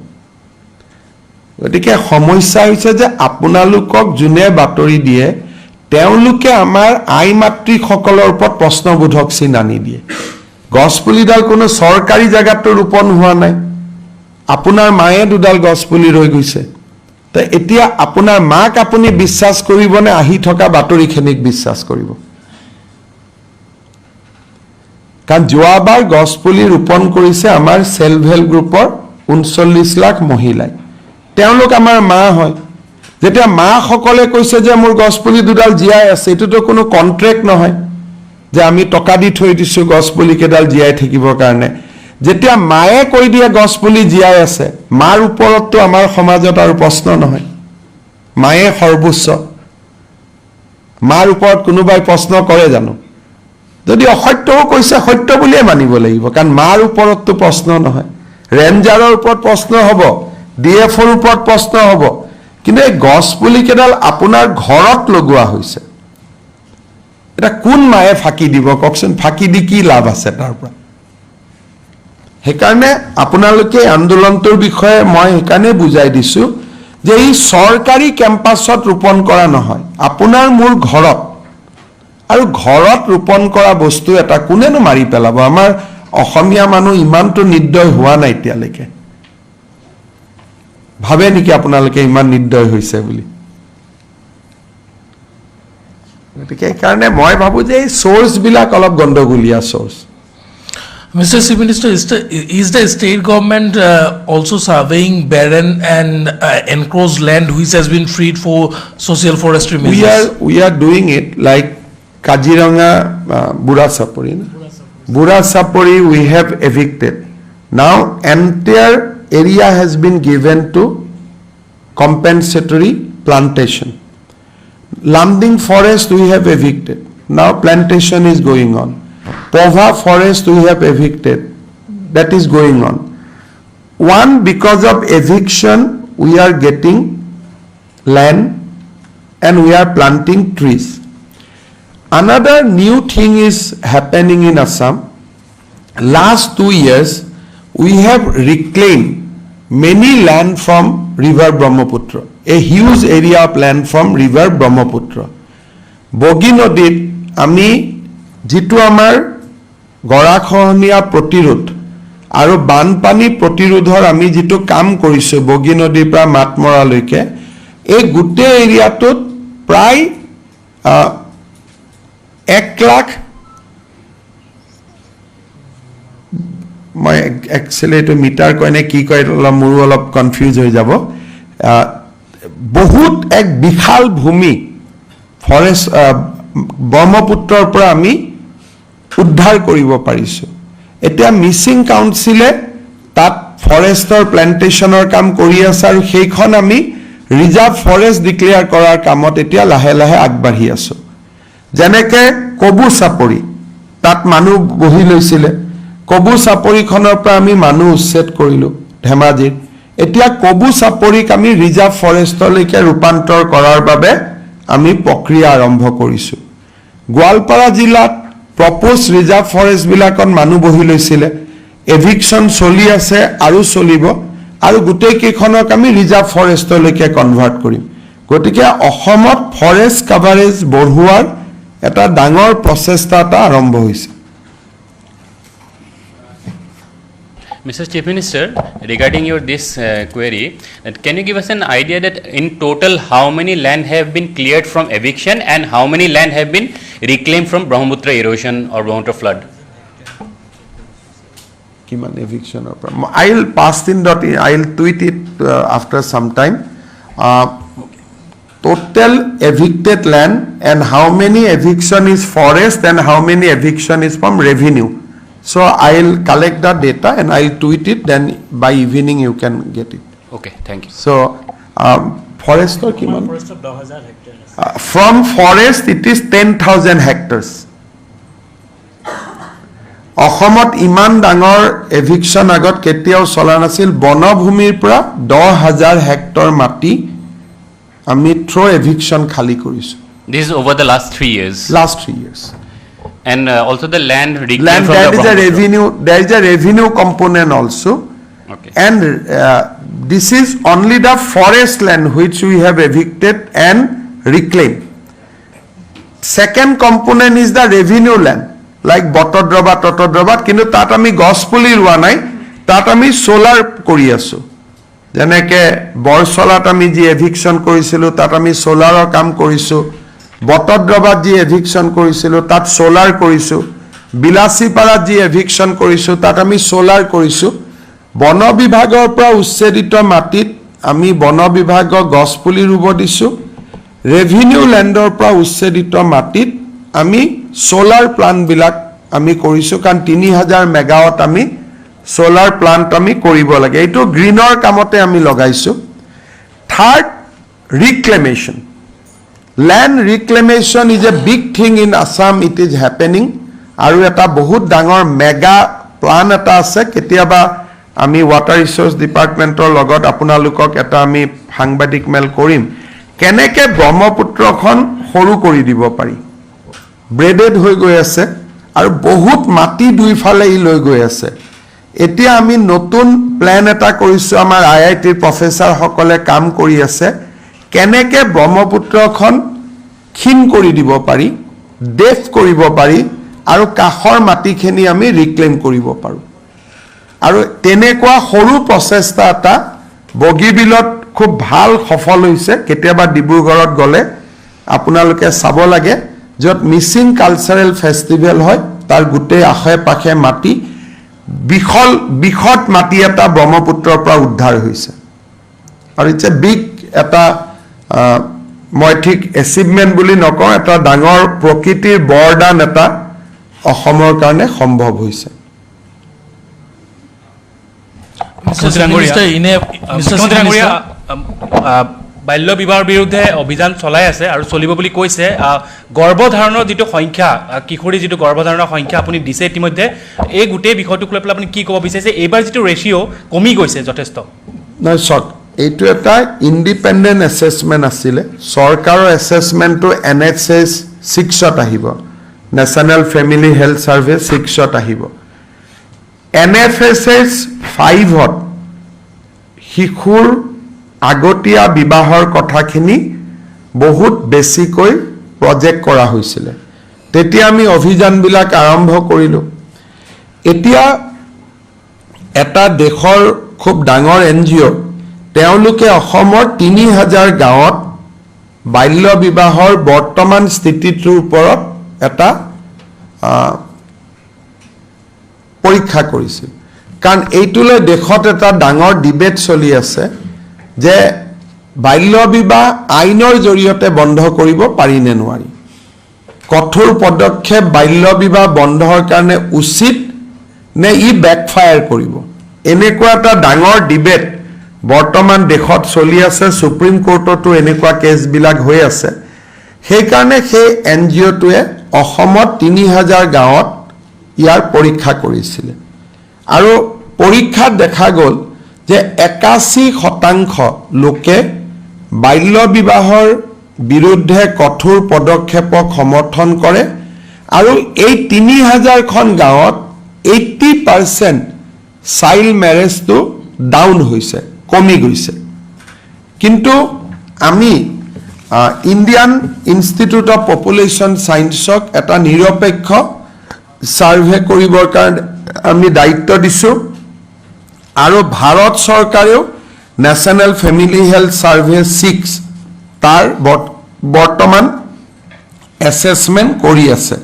গতিকে সমস্যা হৈছে যে আপোনালোকক যোনে বাতৰি দিয়ে তেওঁলোকে আমাৰ আই মাতৃসকলৰ ওপৰত প্ৰশ্নবোধক চিন আনি দিয়ে। গছপুলিডাল কোনো চৰকাৰী জেগাতো ৰোপণ হোৱা নাই, আপোনাৰ মায়ে 2ডাল গছপুলি ৰৈ গৈছে। তো এতিয়া আপোনাৰ মাক আপুনি বিশ্বাস কৰিবনে আহি থকা বাতৰিখিনিক বিশ্বাস কৰিব? কাৰণ যোৱাবাৰ গছপুলি ৰোপণ কৰিছে আমাৰ সেল্ফ হেল্প গ্ৰুপৰ 39 লাখ মহিলাই। তেওঁলোক আমাৰ মা হয়। যেতিয়া মাসকলে কৈছে যে মোৰ গছপুলি দুডাল জীয়াই আছে, এইটোতো কোনো কন্ট্ৰেক্ট নহয় যে আমি টকা দি থৈ দিছো গছপুলি কেইডাল জীয়াই থাকিবৰ কাৰণে। যেতিয়া মায়ে কৈ দিয়ে গছপুলি জীয়াই আছে, মাৰ ওপৰততো আমাৰ সমাজত আৰু প্ৰশ্ন নহয়। মায়ে সৰ্বোচ্চ, মাৰ ওপৰত কোনোবাই প্ৰশ্ন কৰে জানো? যদি অসত্যও কৈছে সত্য বুলিয়ে মানিব লাগিব, কাৰণ মাৰ ওপৰততো প্ৰশ্ন নহয়। ৰেঞ্জাৰৰ ওপৰত প্ৰশ্ন হ'ব, DFৰ ওপৰত প্ৰশ্ন হ'ব, কিন্তু এই গছপুলি কেইডাল আপোনাৰ ঘৰত লগোৱা হৈছে, এটা কোন মায়ে ফাঁকি দিব কওকচোন? ফাঁকি দি কি লাভ আছে তাৰ পৰা? সেইকাৰণে আপোনালোকে আন্দোলনটোৰ বিষয়ে মই সেইকাৰণে বুজাই দিছো যে এই চৰকাৰী কেম্পাছত ৰোপণ কৰা নহয়, আপোনাৰ মোৰ ঘৰত। আৰু ঘৰত ৰোপণ কৰা বস্তু এটা কোনেনো মাৰি পেলাব? আমাৰ অসমীয়া মানুহ ইমানটো নিৰ্দয় হোৱা নাই এতিয়ালৈকে। ভাবে নেকি আপোনালোকে ইমান নিৰ্দয় হৈছে বুলি? গতিকে সেইকাৰণে মই ভাবো যে এই চ'ৰ্চবিলাক অলপ গণ্ডগোলীয়া source. Mr. Chief Minister, is the state government also surveying barren and enclosed land which has been freed for social forestry measures? We are doing it like Kaziranga, Bura Sapori. Bura Sapori we have evicted. Now entire area has been given to compensatory plantation. Lamding forest we have evicted. Now plantation is going on. Pova forest we have evicted. That is going on. One, because of eviction we are getting land and we are planting trees. Another new thing is happening in Assam. Last 2 years we have reclaimed many land from river Brahmaputra, a huge area of land from river Brahmaputra. Bogi Nodit ami jitu amar গৰাখহনীয়া প্ৰতিৰোধ আৰু বানপানী প্ৰতিৰোধৰ আমি যিটো কাম কৰিছো বগী নদীৰ পৰা মাতমৰালৈকে, এই গোটেই এৰিয়াটোত প্ৰায় 1 লাখ, মই একচুৱেলি এইটো মিটাৰ কয় নে কি কয় মোৰো অলপ কনফিউজ হৈ যাব, বহুত এক বিশাল ভূমি ফৰেষ্ট ব্ৰহ্মপুত্ৰৰ পৰা আমি উদ্ধাৰ কৰিব পাৰিছো। এতিয়া মিছিং কাউন্সিলে তাত ফৰেষ্টৰ প্লেণ্টেশ্যনৰ কাম কৰি আছে আৰু সেইখন আমি ৰিজাৰ্ভ ফৰেষ্ট ডিক্লেয়াৰ কৰাৰ কামত এতিয়া লাহে লাহে আগবাঢ়ি আছো। যেনেকে কবু চাপৰি, তাত মানুহ বহি লৈছিলে, কবু চাপৰিখনৰ পৰা আমি মানুহ উচ্ছেদ কৰিলো ধেমাজিত। এতিয়া কবু চাপৰিক আমি ৰিজাৰ্ভ ফৰেষ্টলৈকে ৰূপান্তৰ কৰাৰ বাবে আমি প্ৰক্ৰিয়া আৰম্ভ কৰিছো। গোৱালপাৰা জিলাত প্ৰপ'জ ৰিজাৰ্ভ ফৰেষ্টবিলাকত মানুহ বহি লৈছিলে, এভিকশ্যন চলি আছে আৰু চলিব, আৰু গোটেই কেইখনক আমি ৰিজাৰ্ভ ফৰেষ্টলৈকে কনভাৰ্ট কৰিম। গতিকে অসমত ফৰেষ্ট কাভাৰেজ বঢ়োৱাৰ এটা ডাঙৰ প্ৰচেষ্টা এটা আৰম্ভ হৈছে। Mr. Chief Minister, regarding your this query, can you give us an idea that in total how many land have been cleared from eviction and how many land have been reclaimed from Brahmaputra erosion or Brahmaputra flood? কিমান এভিকশ্যনৰ পৰা I'll tweet it after some time. Total evicted land and how many eviction is forest and how many eviction is from revenue. So I'll collect the data and I'll tweet it, then by evening you can get it. Okay, thank you. So forest or kiman? From forest it is 10,000 hectares. অসমত ইমান ডাঙৰ eviction আগত কেতিয়াও চলা নাছিল। বনভূমিৰ পৰা 10,000 hectare মাটি আমি থ্ৰু এভিকশ্যন খালী কৰিছো। This is over the last 3 years. Last 3 years. And also the land reclaimed Land, from the there is a Brahmaputra. revenue, there is a revenue component also. Okay. And this is only the forest land which we have evicted and reclaimed. Second component is the revenue land, like Botodrobat, Totodrobat, কিন্তু তাত আমি গছ পুলি ৰোৱা নাই, তাত আমি solar কৰি আছো। যেনেকে বৰচলাত আমি যি এভিকশ্যন কৰিছিলো তাত আমি সোলাৰৰ কাম কৰিছো, বটদ্ৰবাত যি এভিকশ্যন কৰিছিলো তাত সোলাৰ কৰিছো, বিলাসীপাৰাত যি এভিকশ্যন কৰিছো তাত আমি সোলাৰ কৰিছো। বন বিভাগৰ পৰা উচ্ছেদিত মাটিত আমি বন বিভাগক গছ পুলি ৰুব দিছোঁ ৰেভিনিউ লেণ্ডৰ পৰা উচ্ছেদিত মাটিত আমি সোলাৰ প্লান্টবিলাক আমি কৰিছোঁ কাৰণ 3000 মেগাৱাট আমি সোলাৰ প্লান্ট আমি কৰিব লাগে এইটো গ্ৰীনৰ কামতে আমি লগাইছোঁ third ৰিক্লেমেশ্যন land reclamation is a big thing in Assam it is happening আৰু এটা বহুত ডাঙৰ মেগা প্লান এটা আছে কেতিয়াবা আমি ওয়াটাৰ ৰিসোৰ্স ডিপাৰ্টমেন্টৰ লগত আপোনালোকক এটা আমি সাংবাদিক মেল কৰিম কেনেকে ব্ৰহ্মপুত্ৰখন সৰু কৰি দিব পাৰি ব্ৰেডেড হৈ গৈ আছে আৰু বহুত মাটি দুইফালে ই লৈ গৈ আছে এতিয়া আমি নতুন প্ল্যান এটা কৰিছো আমাৰ আইআইটিৰ প্ৰফেসৰ সকলে কাম কৰি আছে কেনেকে ব্ৰহ্মপুত্ৰখন ক্ষীণ কৰি দিব পাৰি ডেফ কৰিব পাৰি আৰু কাখৰ মাটিখিনি আমি ৰিক্লেম কৰিব পাৰো আৰু তেনেকুৱা সৰু প্ৰচেষ্টা এটা বগীবিলত খুব ভাল সফল হৈছে কেতিয়াবা ডিব্ৰুগড়ত গলে আপোনালোকে চাব লাগে যত মিছিং কালচাৰেল ফেষ্টিভেল হয় তাৰ গুটে আখে পাখে মাটি বিখত মাটি এটা ব্ৰহ্মপুত্ৰৰ পৰা উদ্ধাৰ হৈছে আৰু ইটস এ বিগ এটা মই ঠিক এচিভমেন্ট বুলি নকওঁ এটা ডাঙৰ প্ৰকৃতিৰ বৰদান এটা অসমৰ কাৰণে সম্ভৱ হৈছে Mr. Chief Minister, Mr. Chief Minister, বাল্য বিবাহৰ বিৰুদ্ধে অভিযান চলাই আছে আৰু চলিব বুলি কৈছে গৰ্ভধাৰণৰ যেটো সংখ্যা কিশোৰী যেটো গৰ্ভধাৰণৰ সংখ্যা আপুনি দিছে ইতিমধ্যে এই গুটে বিষয়টোক লৈ আপুনি কি ক'ব বিচাৰিছে এইবাৰ যেটো ৰেশিও কমি গৈছে যথেষ্ট নাই সক এইটো এটা ইন্ডিপেন্ডেন্ট অ্যাসেসমেন্ট আছিল সৰকাৰৰ অ্যাসেসমেন্টটো NHS 6ত আহিব নেশনাল ফ্যামিলি হেলথ সাৰ্ভে 6ত আহিব NFSS 5ত শিশুৰ আগতীয়া বিবাহৰ কথাখিনি বহুত বেছিকৈ প্ৰজেক্ট কৰা হৈছিল তেতিয়া আমি অভিযানবিলাক আৰম্ভ কৰিলো এতিয়া এটা দেশৰ খুব ডাঙৰ NGO তেওঁলোকে অসমৰ 3000 গাঁৱত বাল্য বিবাহৰ বৰ্তমান স্থিতিটোৰ ওপৰত এটা পৰীক্ষা কৰিছিল কাৰণ এইটোলৈ দেশত এটা ডাঙৰ ডিবেট চলি আছে যে বাল্য বিবাহ আইনৰ জৰিয়তে বন্ধ কৰিব পাৰি নে নোৱাৰি কঠোৰ পদক্ষেপ বাল্য বিবাহ বন্ধৰ কাৰণে উচিত নে ই ব্যাকফায়াৰ কৰিব এনেকুৱা এটা ডাঙৰ ডিবেট বৰ্তমান দেশত চলি আছে সুপ্ৰিম কোৰ্টতো এনেকুৱা কেছ বিলাক হৈ আছে সেই কাৰণে সেই NGOটোৱে অসমত 3000 গাঁৱত ইয়াৰ পৰীক্ষা কৰিছিল আৰু পৰীক্ষাত দেখা গ'ল যে 81% লোকে বাল্য বিবাহৰ বিৰুদ্ধে কঠোৰ পদক্ষেপক সমৰ্থন কৰে আৰু এই 3000 খন গাঁৱত 80% চাইল্ড ম্যাৰেজটো ডাউন হৈছে কমি গৈছে কিন্তু আমি ইন্ডিয়ান ইনষ্টিটিউট অফ পপুলেশ্যন সায়েন্সক এটা নিৰপেক্ষ সাৰ্ভে কৰিবৰ কাৰণে আমি দায়িত্ব দিছো আৰু ভাৰত চৰকাৰেও নেশনাল ফ্যামিলি হেলথ সাৰ্ভে 6 তাৰ বৰ্তমান অ্যাসেসমেন্ট কৰি আছে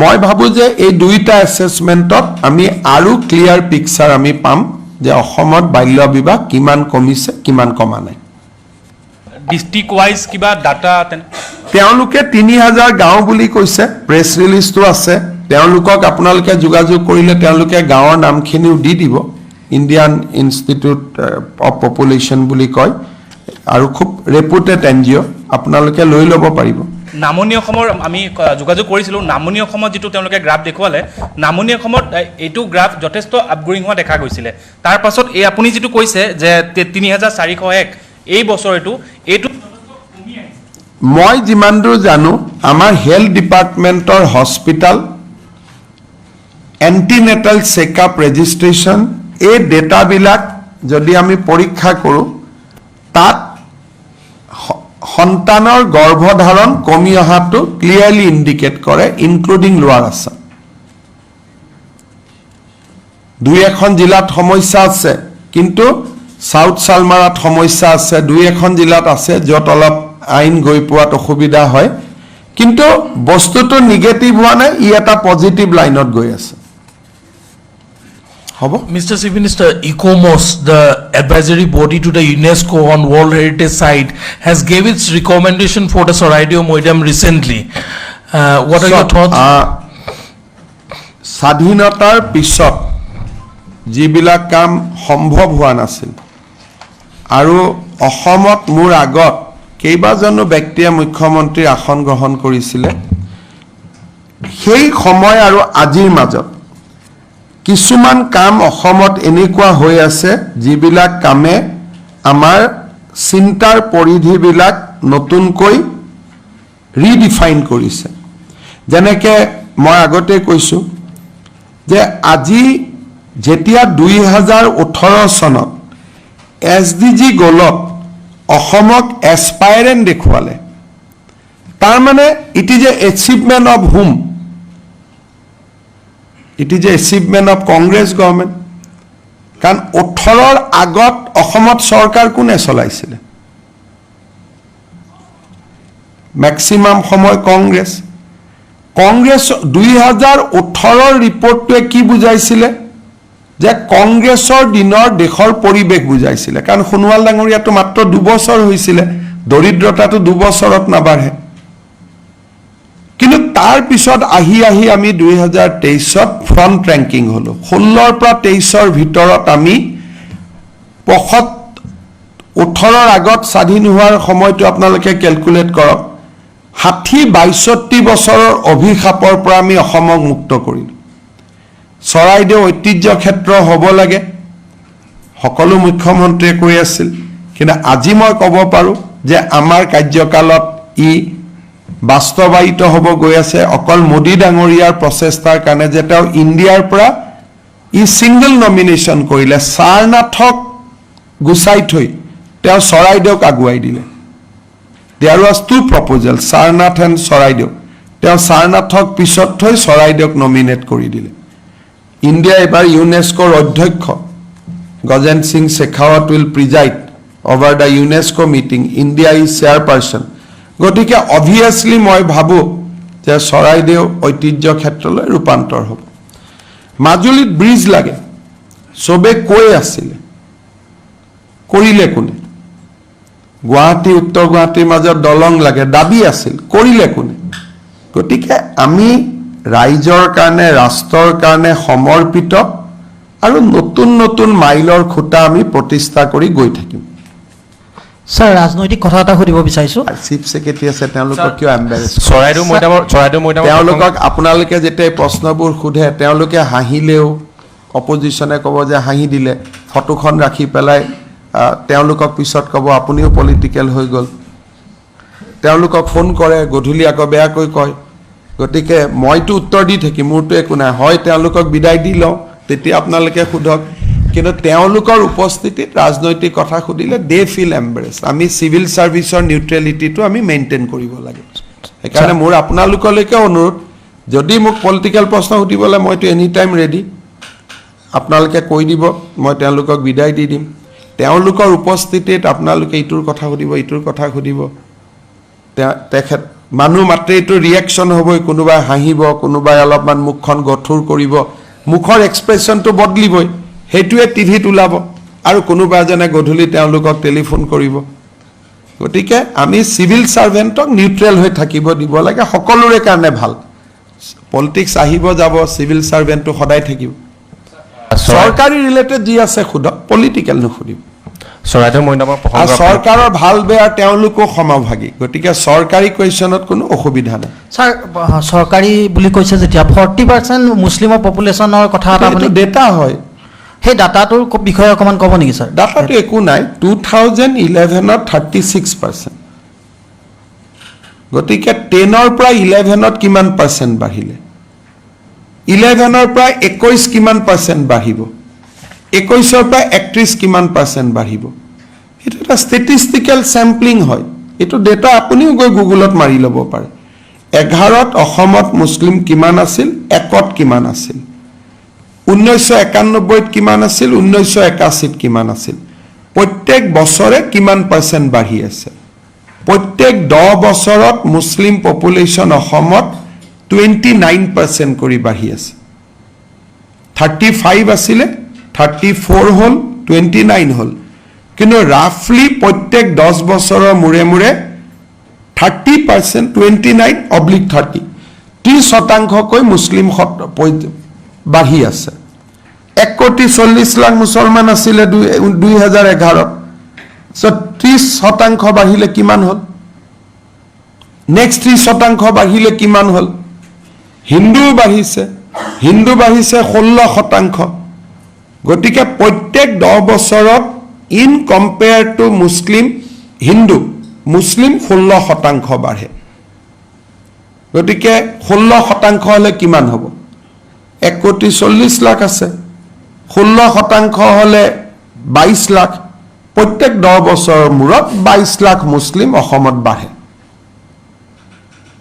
মই ভাবো যে এই দুইটা অ্যাসেসমেন্টত আমি আৰু ক্লিয়াৰ পিকচাৰ আমি পাম যে অসমত বাল্য বিবাহ কিমান কমিছে কিমান কমা নাই ডিস্ট্ৰিক্ট ওয়াইজ কিবা ডাটা তেওঁলোকে 3000 গাঁও বুলি কৈছে প্ৰেছ ৰিলিজটো আছে তেওঁলোকক আপোনালোকে যোগাযোগ কৰিলে তেওঁলোকে গাঁৱৰ নামখিনিও দি দিব ইন্ডিয়ান ইনষ্টিটিউট অফ পপুলেশ্যন বুলি কয় আৰু খুব ৰেপুটেড NGO আপোনালোকে লৈ ল'ব পাৰিব নামনি অসমৰ আমি যোগাযোগ কৰিছিলো নামনি অসমত যেটো তেওঁলোকে গ্ৰাফ দেখুৱালে নামনি অসমত এইটো গ্ৰাফ যথেষ্ট আপগ্ৰেডিং হোৱা দেখা গৈছিল তাৰ পাছত এই আপুনি যেটো কৈছে যে 3401 এই বছৰ এইটো মই যিমান দূৰ জানো আমাৰ হেলথ ডিপাৰ্টমেন্টৰ হস্পিটাল এন্টিনেটাল চেকআপ ৰেজিষ্ট্ৰেচন এই ডেটাবিলাক যদি আমি পৰীক্ষা কৰো তাত সন্তানৰ গৰ্ভধাৰণ কমি অহাটো ক্লিয়াৰলি ইন্ডিকেট কৰে ইনক্লুডিং লোৱাৰ আছাম দুই এখন জিলাত সমস্যা আছে কিন্তু সাউথ সালমাৰাত সমস্যা আছে দুই এখন জিলাত আছে যত অলপ আইন গৈ পোৱাত অসুবিধা হয় কিন্তু বস্তুটো নিগেটিভ হোৱা নাই ই এটা পজিটিভ লাইনত গৈ আছে হ'ব Mr. Chief Minister, ICOMOS, the advisory body to the UNESCO on World Heritage Site, has gave its recommendation for the Soraideo Moidam recently. What are your thoughts? স্বাধীনতাৰ পিছত যিবিলাক কাম সম্ভৱ হোৱা নাছিল আৰু অসমত মোৰ আগত কেইবাজনো ব্যক্তিয়ে মুখ্যমন্ত্ৰীৰ আসন গ্ৰহণ কৰিছিলে সেই সময় আৰু আজিৰ মাজত কিছুমান কাম অসমত এনেকুৱা হৈ আছে যিবিলাক কামে আমাৰ চিন্তাৰ পৰিধিবিলাক নতুনকৈ ৰিডিফাইন কৰিছে যেনেকৈ মই আগতে কৈছোঁ যে আজি যেতিয়া 2018 চনত SDG গ'লত অসমক এছপাইৰেণ্ট দেখুৱালে তাৰমানে it is a achievement of hmm it is a achievement of Congress government কাৰণ 18ৰ আগত অসমত চৰকাৰ কোনে চলাইছিলে মেক্সিমাম সময় কংগ্ৰেছ 2018ৰ ৰিপৰ্টটোৱে কি বুজাইছিলে যে কংগ্ৰেছৰ দিনৰ দেশৰ পৰিৱেশ বুজাইছিলে কাৰণ সোণোৱাল ডাঙৰীয়াটো মাত্ৰ 2 বছৰ হৈছিলে দৰিদ্ৰতাটো 2 বছৰত নাবাঢ়ে কিন্তু তাৰ পিছত আহি আমি 2023ত ফ্ৰণ্ট ৰেংকিং হলো 16ৰ পৰা 23ৰ ভিতৰত আমি 18ৰ আগত স্বাধীন হোৱাৰ সময়টো আপোনালোকে ক্যালকুলেট কৰক 60-62 বছৰৰ অভিশাপৰ পৰা আমি অসমক মুক্ত কৰিলো চৰাইদেউ ঐতিহ্য ক্ষেত্ৰ হ'ব লাগে সকলো মুখ্যমন্ত্ৰীয়ে কৈ আছিল কিন্তু আজি মই ক'ব পাৰো যে আমাৰ কাৰ্যকালত ই বাস্তৱায়িত হ'ব গৈ আছে অকল মোদী ডাঙৰীয়াৰ প্ৰচেষ্টাৰ কাৰণে যে তেওঁ ইণ্ডিয়াৰ পৰা ই সিংগল নমিনেশ্যন কৰিলে সাৰনাথক গুচাই থৈ তেওঁ চৰাইদেউক আগুৱাই দিলে There was 2 proposals, Sarnath and Soraideo. তেওঁ সাৰনাথক পিছত থৈ চৰাইদেউক নমিনেট কৰি দিলে ইণ্ডিয়া এবাৰ ইউনেস্কোৰ অধ্যক্ষ Gajen Singh Shekhawat will preside over the UNESCO meeting. India is chairperson. গতিকে obviously মই ভাবো যে চৰাইদেউ ঐতিহ্য ক্ষেত্ৰলৈ ৰূপান্তৰ হ'ব মাজুলীত ব্ৰিজ লাগে সবে কৈ আছিলে কৰিলে কোনে গুৱাহাটী উত্তৰ গুৱাহাটীৰ মাজত দলং লাগে দাবী আছিল কৰিলে কোনে গতিকে আমি ৰাইজৰ কাৰণে ৰাষ্ট্ৰৰ কাৰণে সমৰ্পিত আৰু নতুন মাইলৰ খুঁটা আমি প্ৰতিষ্ঠা কৰি গৈ থাকিম স্যাৰ ৰাজনৈতিক কথা এটা সুধিব বিচাৰিছো চিফ সেক্ৰেটাৰী আছে তেওঁলোকক কিয় এম্বাৰেছ চৰাইদেউ মৈদামৰ তেওঁলোকক আপোনালোকে যেতিয়া প্ৰশ্নবোৰ সোধে তেওঁলোকে হাঁহিলেও অপজিশনে ক'ব যে হাঁহি দিলে ফটোখন ৰাখি পেলাই তেওঁলোকক পিছত ক'ব আপুনিও পলিটিক্যাল হৈ গ'ল তেওঁলোকক ফোন কৰে গধূলি আকৌ বেয়াকৈ কয় গতিকে মইতো উত্তৰ দি থাকিম মোৰতো একো নাই হয় তেওঁলোকক বিদায় দি লওঁ তেতিয়া আপোনালোকে সোধক কিন্তু তেওঁলোকৰ উপস্থিতিত ৰাজনৈতিক কথা সুধিলে দে ফিল এম্বাৰেছ আমি সিভিল সাৰ্ভিসৰ নিউট্ৰেলিটিটো আমি মেইনটেইন কৰিব লাগে সেইকাৰণে মোৰ আপোনালোকলৈকে অনুৰোধ যদি মোক পলিটিক্যাল প্ৰশ্ন সুধিবলৈ মইতো এনি টাইম ৰেডি আপোনালোকে কৈ দিব মই তেওঁলোকক বিদায় দি দিম তেওঁলোকৰ উপস্থিতিত আপোনালোকে ইটোৰ কথা সুধিব তেখেত মানুহ মাত্ৰে এইটো ৰিয়েকশ্যন হ'বই কোনোবাই হাঁহিব কোনোবাই অলপমান মুখখন গঠুৰ কৰিব মুখৰ এক্সপ্ৰেছনটো বদলিবই হেতুৱে টিভিত ওলাব আৰু কোনোবা এজনে গধূলি তেওঁলোকক টেলিফোন কৰিব গতিকে আমি সিভিল সাৰ্ভেন্টক নিউট্ৰেল হৈ থাকিব দিব লাগে সকলোৰে কাৰণে ভাল পলিটিক্স আহিব যাব সিভিল সাৰ্ভেন্টটো সদায় থাকিব সৰকাৰী ৰিলেটেড যি আছে খুদক পলিটিক্যাল নুখুদিব চৰাইদেউ মৈদামৰ আৰু চৰকাৰৰ ভাল বেয়া তেওঁলোকো সমভাগী গতিকে চৰকাৰী কুৱেশ্যনত কোনো অসুবিধা নাই স্যাৰ চৰকাৰী বুলি কৈছে যেতিয়া 40% মুছলিমৰ পপুলেশ্যনৰ কথা এটা এইটো ডেটা হয় সেই ডাটাটোৰ বিষয়ে অকমান ক'ব নেকি স্যাৰ ডাটাটো একো নাই 2011ত 36% গতিকে 10ৰ পৰা 11ত কিমান পাৰ্চেণ্ট বাঢ়িলে 11ৰ পৰা 21 কিমান পাৰ্চেণ্ট বাঢ়িব 21ৰ পৰা 31 কিমান পাৰ্চেণ্ট বাঢ়িব এটা এটা ষ্টেটিষ্টিক্যাল স্যাম্পলিং হয় এটো ডেটা আপুনিও গৈ গুগলত মাৰি ল'ব পাৰে 11ত অসমত মুছলিম কিমান আছিল 1ত কিমান আছিল 1991ত কিমান আছিল 1981ত কিমান আছিল প্ৰত্যেক বছৰে কিমান পাৰ্চেণ্ট বাঢ়ি আছে প্ৰত্যেক 10 বছৰত মুছলিম পপুলেশ্যন অসমত 29% কৰি বাঢ়ি আছে 35 আছিলে 34 হ'ল 29 হ'ল কিন্তু ৰাফলি প্ৰত্যেক 10 বছৰৰ মূৰে মূৰে 30% 29/30 30% মুছলিম বাঢ়ি আছে 1,40,00,000 মুছলমান আছিলে 2011 সো 30% বাঢ়িলে কিমান হ'ল নেক্সট 30% বাঢ়িলে কিমান হ'ল হিন্দু বাঢ়িছে 16% গতিকে প্ৰত্যেক 10 বছৰত ইন কম্পেয়াৰ টু মুছলিম হিন্দু মুছলিম 16% বাঢ়ে গতিকে 16% হলে কিমান হ'ব 1,40,00,000 আছে 16% হলে 22 লাখ প্ৰত্যেক 10 বছৰৰ মূৰত 22 লাখ মুছলিম অসমত বাঢ়ে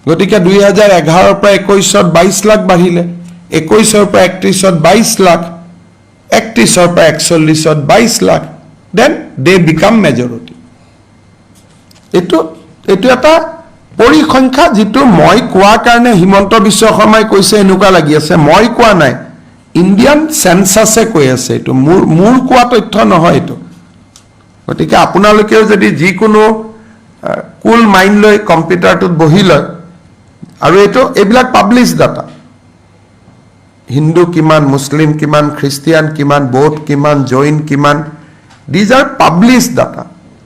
গতিকে 2011 পৰা 21ত 22 লাখ বাঢ়িলে 21ৰ পৰা 31ত 22 লাখ 31ৰ পৰা 41ত 22 lakh then they become majority এটো এটা পৰিসংখ্যা যেটো মই কোৱা কাৰণে হিমন্ত বিশ্ব শৰ্মাই কৈছে এনেকুৱা লাগি আছে মই কোৱা নাই ইন্ডিয়ান সেন্সাসে কৈ আছে এটো মূৰ কোৱা তথ্য নহয় এটো গতিকে আপোনালোকেও যদি যিকোনো কুল মাইন্ড লৈ কম্পিউটাৰটোত বহি লয় আৰু এটো এবিলাক পাবলিশ ডাটা হিন্দু কিমান মুছলিম কিমান খ্ৰীষ্টিয়ান কিমান বৌদ্ধ কিমান জৈন কিমান these are published data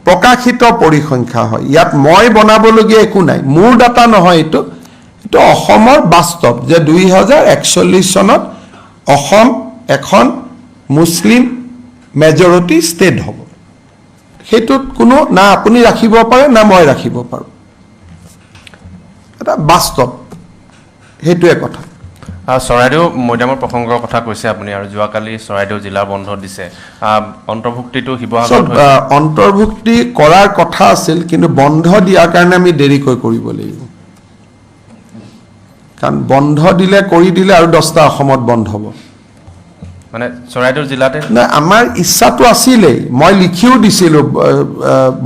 প্ৰকাশিত পৰিসংখ্যা হয় ইয়াত মই বনাবলগীয়া একো নাই মোৰ ডাটা নহয় এটো অসমৰ বাস্তৱ যে 2041 চনত অসম এখন মুছলিম মেজৰিটি ষ্টেট হ'ব হেতুত কোনো না আপুনি ৰাখিব পাৰে না মই ৰাখিব পাৰো এটা বাস্তৱ হেতুৱে কথা চৰাইদেউ মৈদামৰ প্ৰসংগৰ কথা কৈছে আপুনি আৰু যোৱাকালি চৰাইদেউ জিলা বন্ধ দিছে অন্তৰ্ভুক্তিটো শিৱসাগৰত অন্তৰ্ভুক্তি কৰাৰ কথা আছিল কিন্তু বন্ধ দিয়াৰ কাৰণে আমি দেৰিকৈ কৰিব লাগিব কাৰণ বন্ধ দিলে কৰি দিলে আৰু 10টা অসমত বন্ধ হ'ব মানে চৰাইদেউ জিলাতে না আমাৰ ইচ্ছাটো আছিলে মই লিখিও দিছিলো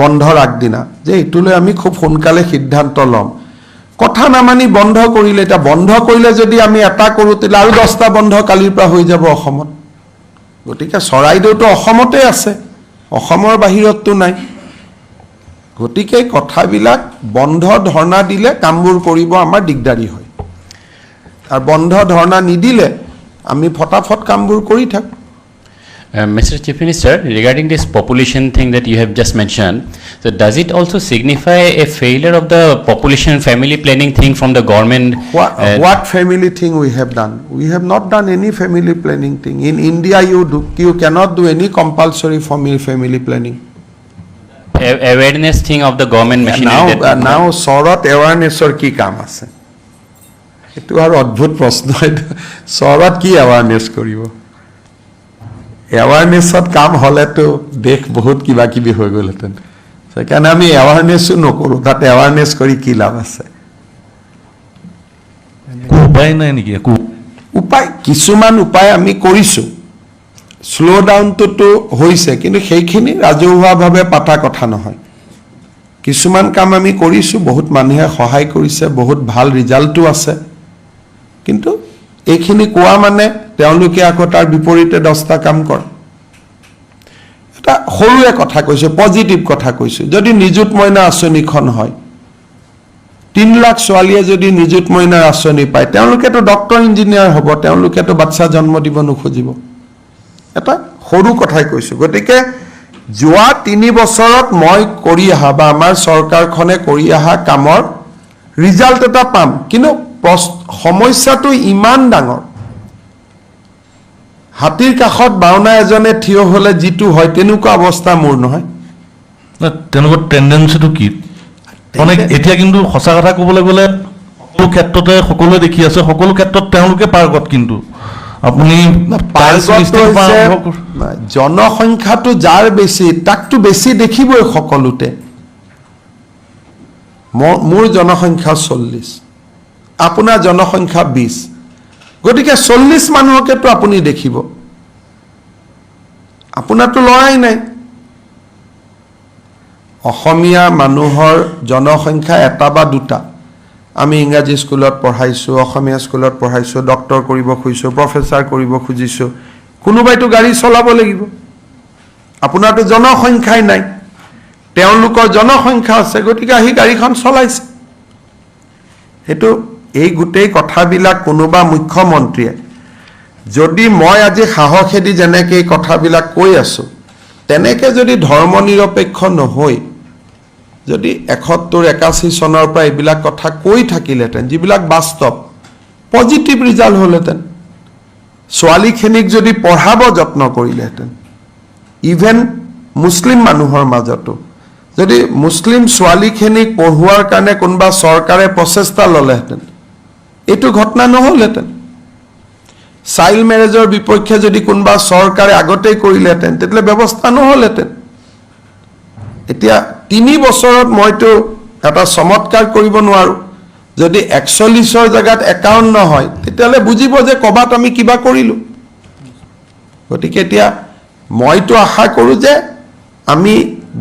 বন্ধৰ আগদিনা যে ইটোলৈ আমি খুব সোনকালে সিদ্ধান্ত লম কথা না মানি বন্ধ কৰিলে এটা বন্ধ কৰিলে যদি আমি এটা কৰো তেলে আৰু 10টা বন্ধ কালিৰ পৰা হৈ যাব অসমত গতিকে চৰাইদেউটো অসমতে আছে অসমৰ বাহিৰতটো নাই গতিকে কথাবিলাক বন্ধ ধৰ্ণা দিলে কামবোৰ কৰিব আমাৰ দিগদাৰি হয় আৰু বন্ধ ধৰ্ণা নিদিলে আমি ফটাফট কামবোৰ কৰি থাক Mr. Chief Minister, regarding this population thing that you have just mentioned, so does it also signify a failure of the population family planning thing from the government? What family thing we have done? We have not done any family planning thing. In India, you cannot do any compulsory family planning. Awareness thing of the government machinery. Now, Sorat awareness or ki kaam ase? Etu aru adbhut proshno. Sorat ki awareness koribo? এৱাৰনেছত কাম হলেতো দেখ বহুত কিবা কিবি হৈ গলতেন সেইকাৰণে আমি এৱাৰনেছো নকৰো তাত এৱাৰনেছ কৰি কি লাভ আছে উপায় নাই নেকি উপায় কিছুমান উপায় আমি কৰিছো স্লো ডাউনটো হৈছে কিন্তু সেইখিনি ৰাজহুৱাভাৱে পাতা কথা নহয় কিছুমান কাম আমি কৰিছো বহুত মানুহে সহায় কৰিছে বহুত ভাল ৰিজাল্টটো আছে কিন্তু এইখিনি কোৱা মানে তেওঁলোকে আকৌ তাৰ বিপৰীতে 10টা কাম কৰে এটা সৰুৱে কথা কৈছো পজিটিভ কথা কৈছো যদি নিযুত মইনা আঁচনিখন হয় 3 লাখ ছোৱালীয়ে যদি নিযুত মইনাৰ আঁচনি পায় তেওঁলোকেতো ডক্টৰ ইঞ্জিনিয়াৰ হ'ব তেওঁলোকেতো বাচ্চা জন্ম দিব নোখোজিব এটা সৰু কথাই কৈছো গতিকে যোৱা 3 বছৰত মই কৰি আহা বা আমাৰ চৰকাৰখনে কৰি আহা কামৰ ৰিজাল্ট এটা পাম কিন্তু সমস্যাটো ইমান ডাঙৰ হাতীৰ কাষত বাওনা এজনে থিয় হলে জিতু হয় তেনেকুৱা অৱস্থা মোৰ নহয় না তেনেকুৱা টেন্ডেন্সিটো কি মানে এতিয়া কিন্তু সঁচা কথা ক'বলৈ গ'লে সকলো ক্ষেত্ৰতে সকলোৱে দেখি আছে সকলো ক্ষেত্ৰত তেওঁলোকে পাৰ্গত কিন্তু আপুনি জনসংখ্যাটো যাৰ বেছি তাকটো বেছি দেখিবই সকলোতে মোৰ জনসংখ্যা 40 আপোনাৰ জনসংখ্যা 20 গতিকে 40 মানুহকেতো আপুনি দেখিব আপোনাৰটো লৰাই নাই অসমীয়া মানুহৰ জনসংখ্যা এটা বা দুটা আমি ইংৰাজী স্কুলত পঢ়াইছো অসমীয়া স্কুলত পঢ়াইছো ডক্টৰ কৰিব খুজিছো প্ৰফেসৰ কৰিব খুজিছো কোনোবাইতো গাড়ী চলাব লাগিব আপোনাৰতো জনসংখ্যাই নাই তেওঁলোকৰ জনসংখ্যা আছে গতিকে আহি গাড়ীখন চলাইছে সেইটো এই গোটেই কথাবিলাক কোনোবা মুখ্যমন্ত্ৰীয়ে যদি মই আজি সাহসেদি যেনেকৈ এই কথাবিলাক কৈ আছোঁ তেনেকৈ যদি ধৰ্ম নিৰপেক্ষ নহয় যদি 71-81 চনৰ পৰা এইবিলাক কথা কৈ থাকিলেহেঁতেন যিবিলাক বাস্তৱ পজিটিভ ৰিজাল্ট হ'লহেঁতেন ছোৱালীখিনিক যদি পঢ়াব যত্ন কৰিলেহেঁতেন ইভেন মুছলিম মানুহৰ মাজতো যদি মুছলিম ছোৱালীখিনিক পঢ়োৱাৰ কাৰণে কোনোবা চৰকাৰে প্ৰচেষ্টা ল'লেহেঁতেন এইটো ঘটনা নহ'লহেঁতেন চাইল্ড মেৰেজৰ বিপক্ষে যদি কোনোবা চৰকাৰে আগতেই কৰিলেহেঁতেন তেতিয়াহ'লে ব্যৱস্থা নহ'লহেঁতেন এতিয়া 3 বছৰত মইতো এটা চমৎকাৰ কৰিব নোৱাৰোঁ যদি 41ৰ জেগাত 51 হয় তেতিয়াহ'লে বুজিব যে ক'বাত আমি কিবা কৰিলোঁ গতিকে এতিয়া মইতো আশা কৰোঁ যে আমি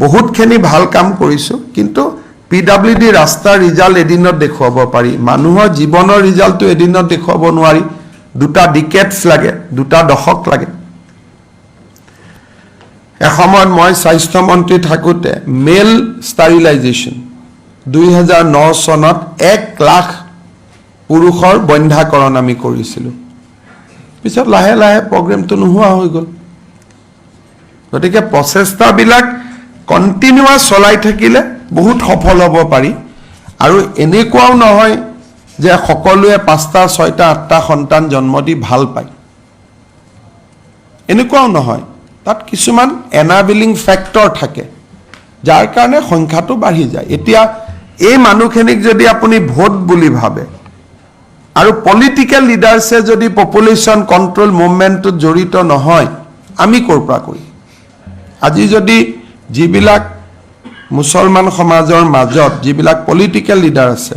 বহুতখিনি ভাল কাম কৰিছোঁ কিন্তু PWD ৰাস্তাৰ ৰিজাল্ট এদিনত দেখুৱাব পাৰি মানুহৰ জীৱনৰ ৰিজাল্টটো এদিনত দেখুৱাব নোৱাৰি 2টা ডিকেডছ লাগে 2টা দশক লাগে এসময়ত মই স্বাস্থ্য মন্ত্ৰী থাকোঁতে মেল ষ্টাৰিলাইজেশ্যন 2009 চনত 1 লাখ পুৰুষৰ বন্ধ্যাকৰণ আমি কৰিছিলোঁ পিছত লাহে লাহে প্ৰগ্ৰেমটো নোহোৱা হৈ গ'ল গতিকে প্ৰচেষ্টাবিলাক কণ্টিনিউৱাছ চলাই থাকিলে বহুত সফল হ'ব পাৰি আৰু এনেকুৱাও নহয় যে সকলোৱে 5টা 6টা 8টা সন্তান জন্ম দি ভাল পায় এনেকুৱাও নহয় তাত কিছুমান এনাবিলিং ফেক্টৰ থাকে যাৰ কাৰণে সংখ্যাটো বাঢ়ি যায় এতিয়া এই মানুহখিনিক যদি আপুনি ভোট বুলি ভাবে আৰু পলিটিক্যাল লিডাৰ্ছে যদি পপুলেশ্যন কন্ট্ৰোল মুভমেণ্টত জড়িত নহয় আমি ক'ৰ পৰা কৰিম আজি যদি যিবিলাক মুছলমান সমাজৰ মাজত যিবিলাক পলিটিক্যাল লিডাৰ আছে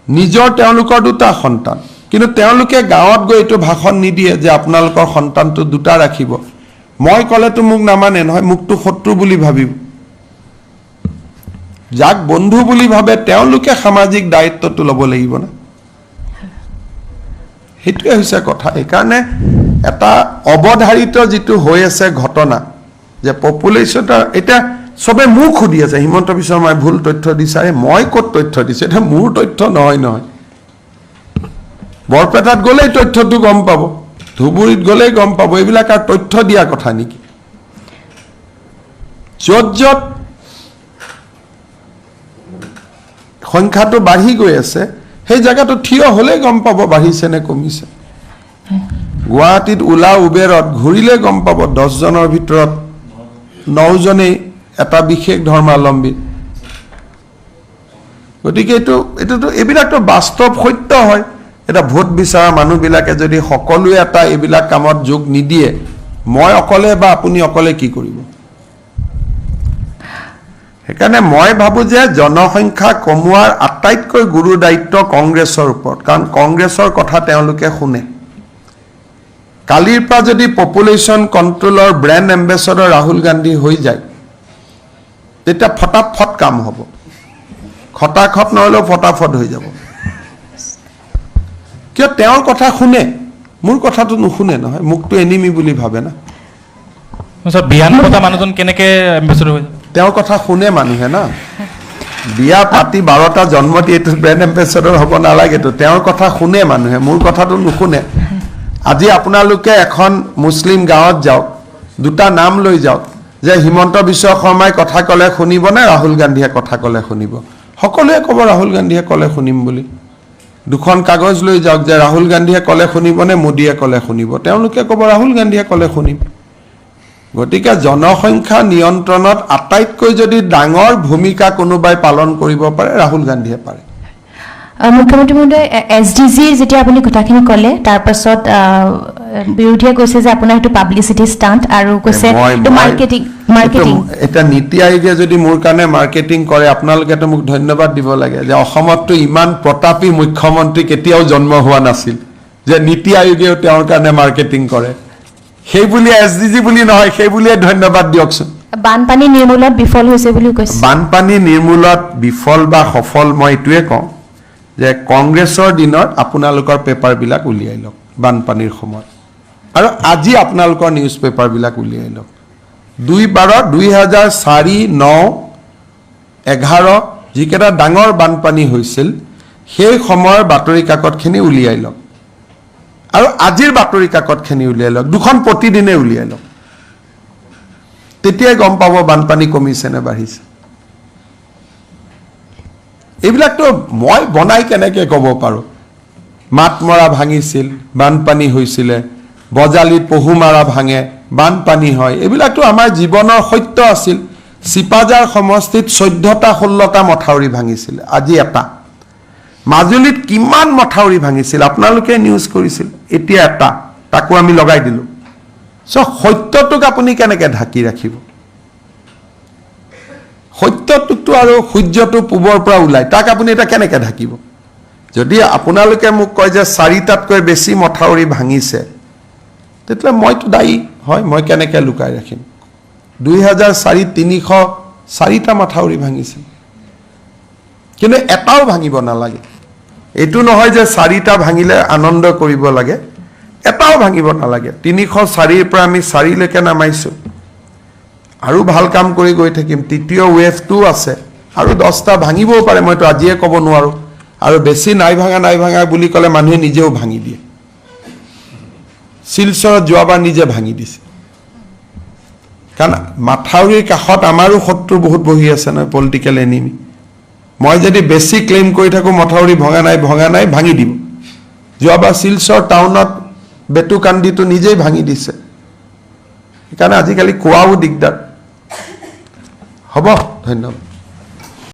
নিজৰ তেওঁলোকৰ 2টা সন্তান কিন্তু তেওঁলোকে গাঁৱত গৈ এইটো ভাষণ নিদিয়ে যে আপোনালোকৰ সন্তানটো 2টা ৰাখিব মই ক'লেতো মোক নামানে নহয় মোকতো শত্ৰু বুলি ভাবিব যাক বন্ধু বুলি ভাবে তেওঁলোকে সামাজিক দায়িত্বটো ল'ব লাগিব না সেইটোৱে হৈছে কথা এইকাৰণে এটা অৱধাৰিত যিটো হৈ আছে ঘটনা যে পপুলেশ্যনৰ এটা সবে মোক সুধি আছে হিমন্ত বিশ্ব শৰ্মাই ভুল তথ্য দিছে মই ক'ত তথ্য দিছে এটা মোৰ তথ্য নহয় বৰপেটাত গ'লেই তথ্যটো গম পাব ধুবুৰীত গ'লেই গম পাব এইবিলাক আৰু তথ্য দিয়া কথা নেকি য'ত য'ত সংখ্যাটো বাঢ়ি গৈ আছে সেই জেগাটো থিয় হ'লেই গম পাব বাঢ়িছে নে কমিছে গুৱাহাটীত ওলা উবেৰত ঘূৰিলে গম পাব 10 জনৰ ভিতৰত 9 জনেই এটা বিশেষ ধৰ্মাৱলম্বী গতিকে এইটোতো এইবিলাকতো বাস্তৱ সত্য হয় এটা ভোট বিচৰা মানুহবিলাকে যদি সকলোৱে এটা এইবিলাক কামত যোগ নিদিয়ে মই অকলে বা আপুনি অকলে কি কৰিব সেইকাৰণে মই ভাবোঁ যে জনসংখ্যা কমোৱাৰ আটাইতকৈ গুৰু দায়িত্ব কংগ্ৰেছৰ ওপৰত কাৰণ কংগ্ৰেছৰ কথা তেওঁলোকে শুনে কালিৰ পৰা যদি পপুলেশ্যন কণ্ট্ৰোলৰ ব্ৰেণ্ড এম্বেছাডৰ ৰাহুল গান্ধী হৈ যায় তেতিয়া ফটাফট কাম হ'ব খটাখট নহ'লেও ফটাফট হৈ যাব কিয় তেওঁৰ কথা শুনে মোৰ কথাটো নুশুনে নহয় মোকতো এনিমি বুলি ভাবে না বিয়ান পতা মানুহজন কেনেকৈ এম্বেছাডৰ হৈ তেওঁৰ কথা শুনে মানুহে না বিয়া পাতি 12টা জন্ম দি এইটো ব্ৰেণ্ড এম্বেছাডৰ হ'ব নালাগেতো তেওঁৰ কথা শুনে মানুহে মোৰ কথাটো নুশুনে আজি আপোনালোকে এখন মুছলিম গাঁৱত যাওক 2টা নাম লৈ যাওক যে হিমন্ত বিশ্ব শৰ্মাই কথা ক'লে শুনিব নে ৰাহুল গান্ধীয়ে কথা ক'লে শুনিব সকলোৱে ক'ব ৰাহুল গান্ধীয়ে ক'লে শুনিম বুলি 2খন কাগজ লৈ যাওক যে ৰাহুল গান্ধীয়ে ক'লে শুনিব নে মোদীয়ে ক'লে শুনিব তেওঁলোকে ক'ব ৰাহুল গান্ধীয়ে ক'লে শুনিম গতিকে জনসংখ্যা নিয়ন্ত্ৰণত আটাইতকৈ যদি ডাঙৰ ভূমিকা কোনোবাই পালন কৰিব পাৰে ৰাহুল গান্ধীয়ে পাৰে মুখ্যমন্ত্ৰী মহোদয় SDG যেতিয়া আপুনি কথাখিনি ক'লে তাৰ পাছত বিৰোধীয়ে কৈছে যে আপোনাৰ এইটো পাব্লিচিটি ষ্টাণ্ট আৰু কৈছে মাৰ্কেটিং এটা নীতি আয়োগে যদি মোৰ কাৰণে মাৰ্কেটিং কৰে আপোনালোকেতো মোক ধন্যবাদ দিব লাগে যে অসমততো ইমান প্ৰতাপী মুখ্যমন্ত্ৰী কেতিয়াও জন্ম হোৱা নাছিল যে নীতি আয়োগেও তেওঁৰ কাৰণে মাৰ্কেটিং কৰে সেই বুলি SDG বুলি নহয় সেই বুলিয়ে ধন্যবাদ দিয়কচোন বানপানী নিৰ্মূলত বিফল হৈছে বুলি কৈছে বানপানী নিৰ্মূলত বিফল বা সফল মই এইটোৱে কওঁ যে কংগ্ৰেছৰ দিনত আপোনালোকৰ পেপাৰবিলাক উলিয়াই লওক বানপানীৰ সময়ত আৰু আজি আপোনালোকৰ নিউজ পেপাৰবিলাক উলিয়াই লওক 2004-9-11 যিকেইটা ডাঙৰ বানপানী হৈছিল সেই সময়ৰ বাতৰি কাকতখিনি উলিয়াই লওক আৰু আজিৰ বাতৰি কাকতখিনি উলিয়াই লওক দুখন প্ৰতিদিনে উলিয়াই লওক তেতিয়াই গম পাব বানপানী কমিছে নে বাঢ়িছে এইবিলাকতো মই বনাই কেনেকৈ ক'ব পাৰোঁ মাতমৰা ভাঙিছিল বানপানী হৈছিলে বজালিত পহুমাৰা ভাঙে বানপানী হয় এইবিলাকতো আমাৰ জীৱনৰ সত্য আছিল চিপাজাৰ সমষ্টিত 14টা 16টা মথাউৰি ভাঙিছিল আজি এটা মাজুলীত কিমান মথাউৰি ভাঙিছিল আপোনালোকে নিউজ কৰিছিল এতিয়া এটা তাকো আমি লগাই দিলো সত্যটোক আপুনি কেনেকৈ ঢাকি ৰাখিব সত্যটোকটো আৰু সূৰ্যটো পূবৰ পৰা ওলায় তাক আপুনি এটা কেনেকৈ ঢাকিব যদি আপোনালোকে মোক কয় যে 4টাতকৈ বেছি মথাউৰি ভাঙিছে তেতিয়াহ'লে মইতো দায়ী হয় মই কেনেকৈ লুকাই ৰাখিম 2004-304টা মথাউৰি ভাঙিছিল কিন্তু এটাও ভাঙিব নালাগে এইটো নহয় যে 4টা ভাঙিলে আনন্দ কৰিব লাগে এটাও ভাঙিব নালাগে 304ৰ পৰা আমি 4লৈকে নামাইছোঁ আৰু ভাল কাম কৰি গৈ থাকিম তৃতীয় ৱেভটো আছে আৰু 10টা ভাঙিবও পাৰে মইতো আজিয়ে ক'ব নোৱাৰোঁ আৰু বেছি নাই ভাঙা বুলি ক'লে মানুহে নিজেও ভাঙি দিয়ে শিলচৰত যোৱাবাৰ নিজে ভাঙি দিছে কাৰণ মাথাউৰিৰ কাষত আমাৰো শত্ৰু বহুত বহি আছে নহয় পলিটিকেল এনিমি মই যদি বেছি ক্লেইম কৰি থাকোঁ মথাউৰি ভঙা নাই ভাঙি দিব যোৱাবাৰ শিলচৰ টাউনত বেটুকান্দিটো নিজেই ভাঙি দিছে সেইকাৰণে আজিকালি কোৱাও দিগদাৰ হ'ব ধন্যবাদ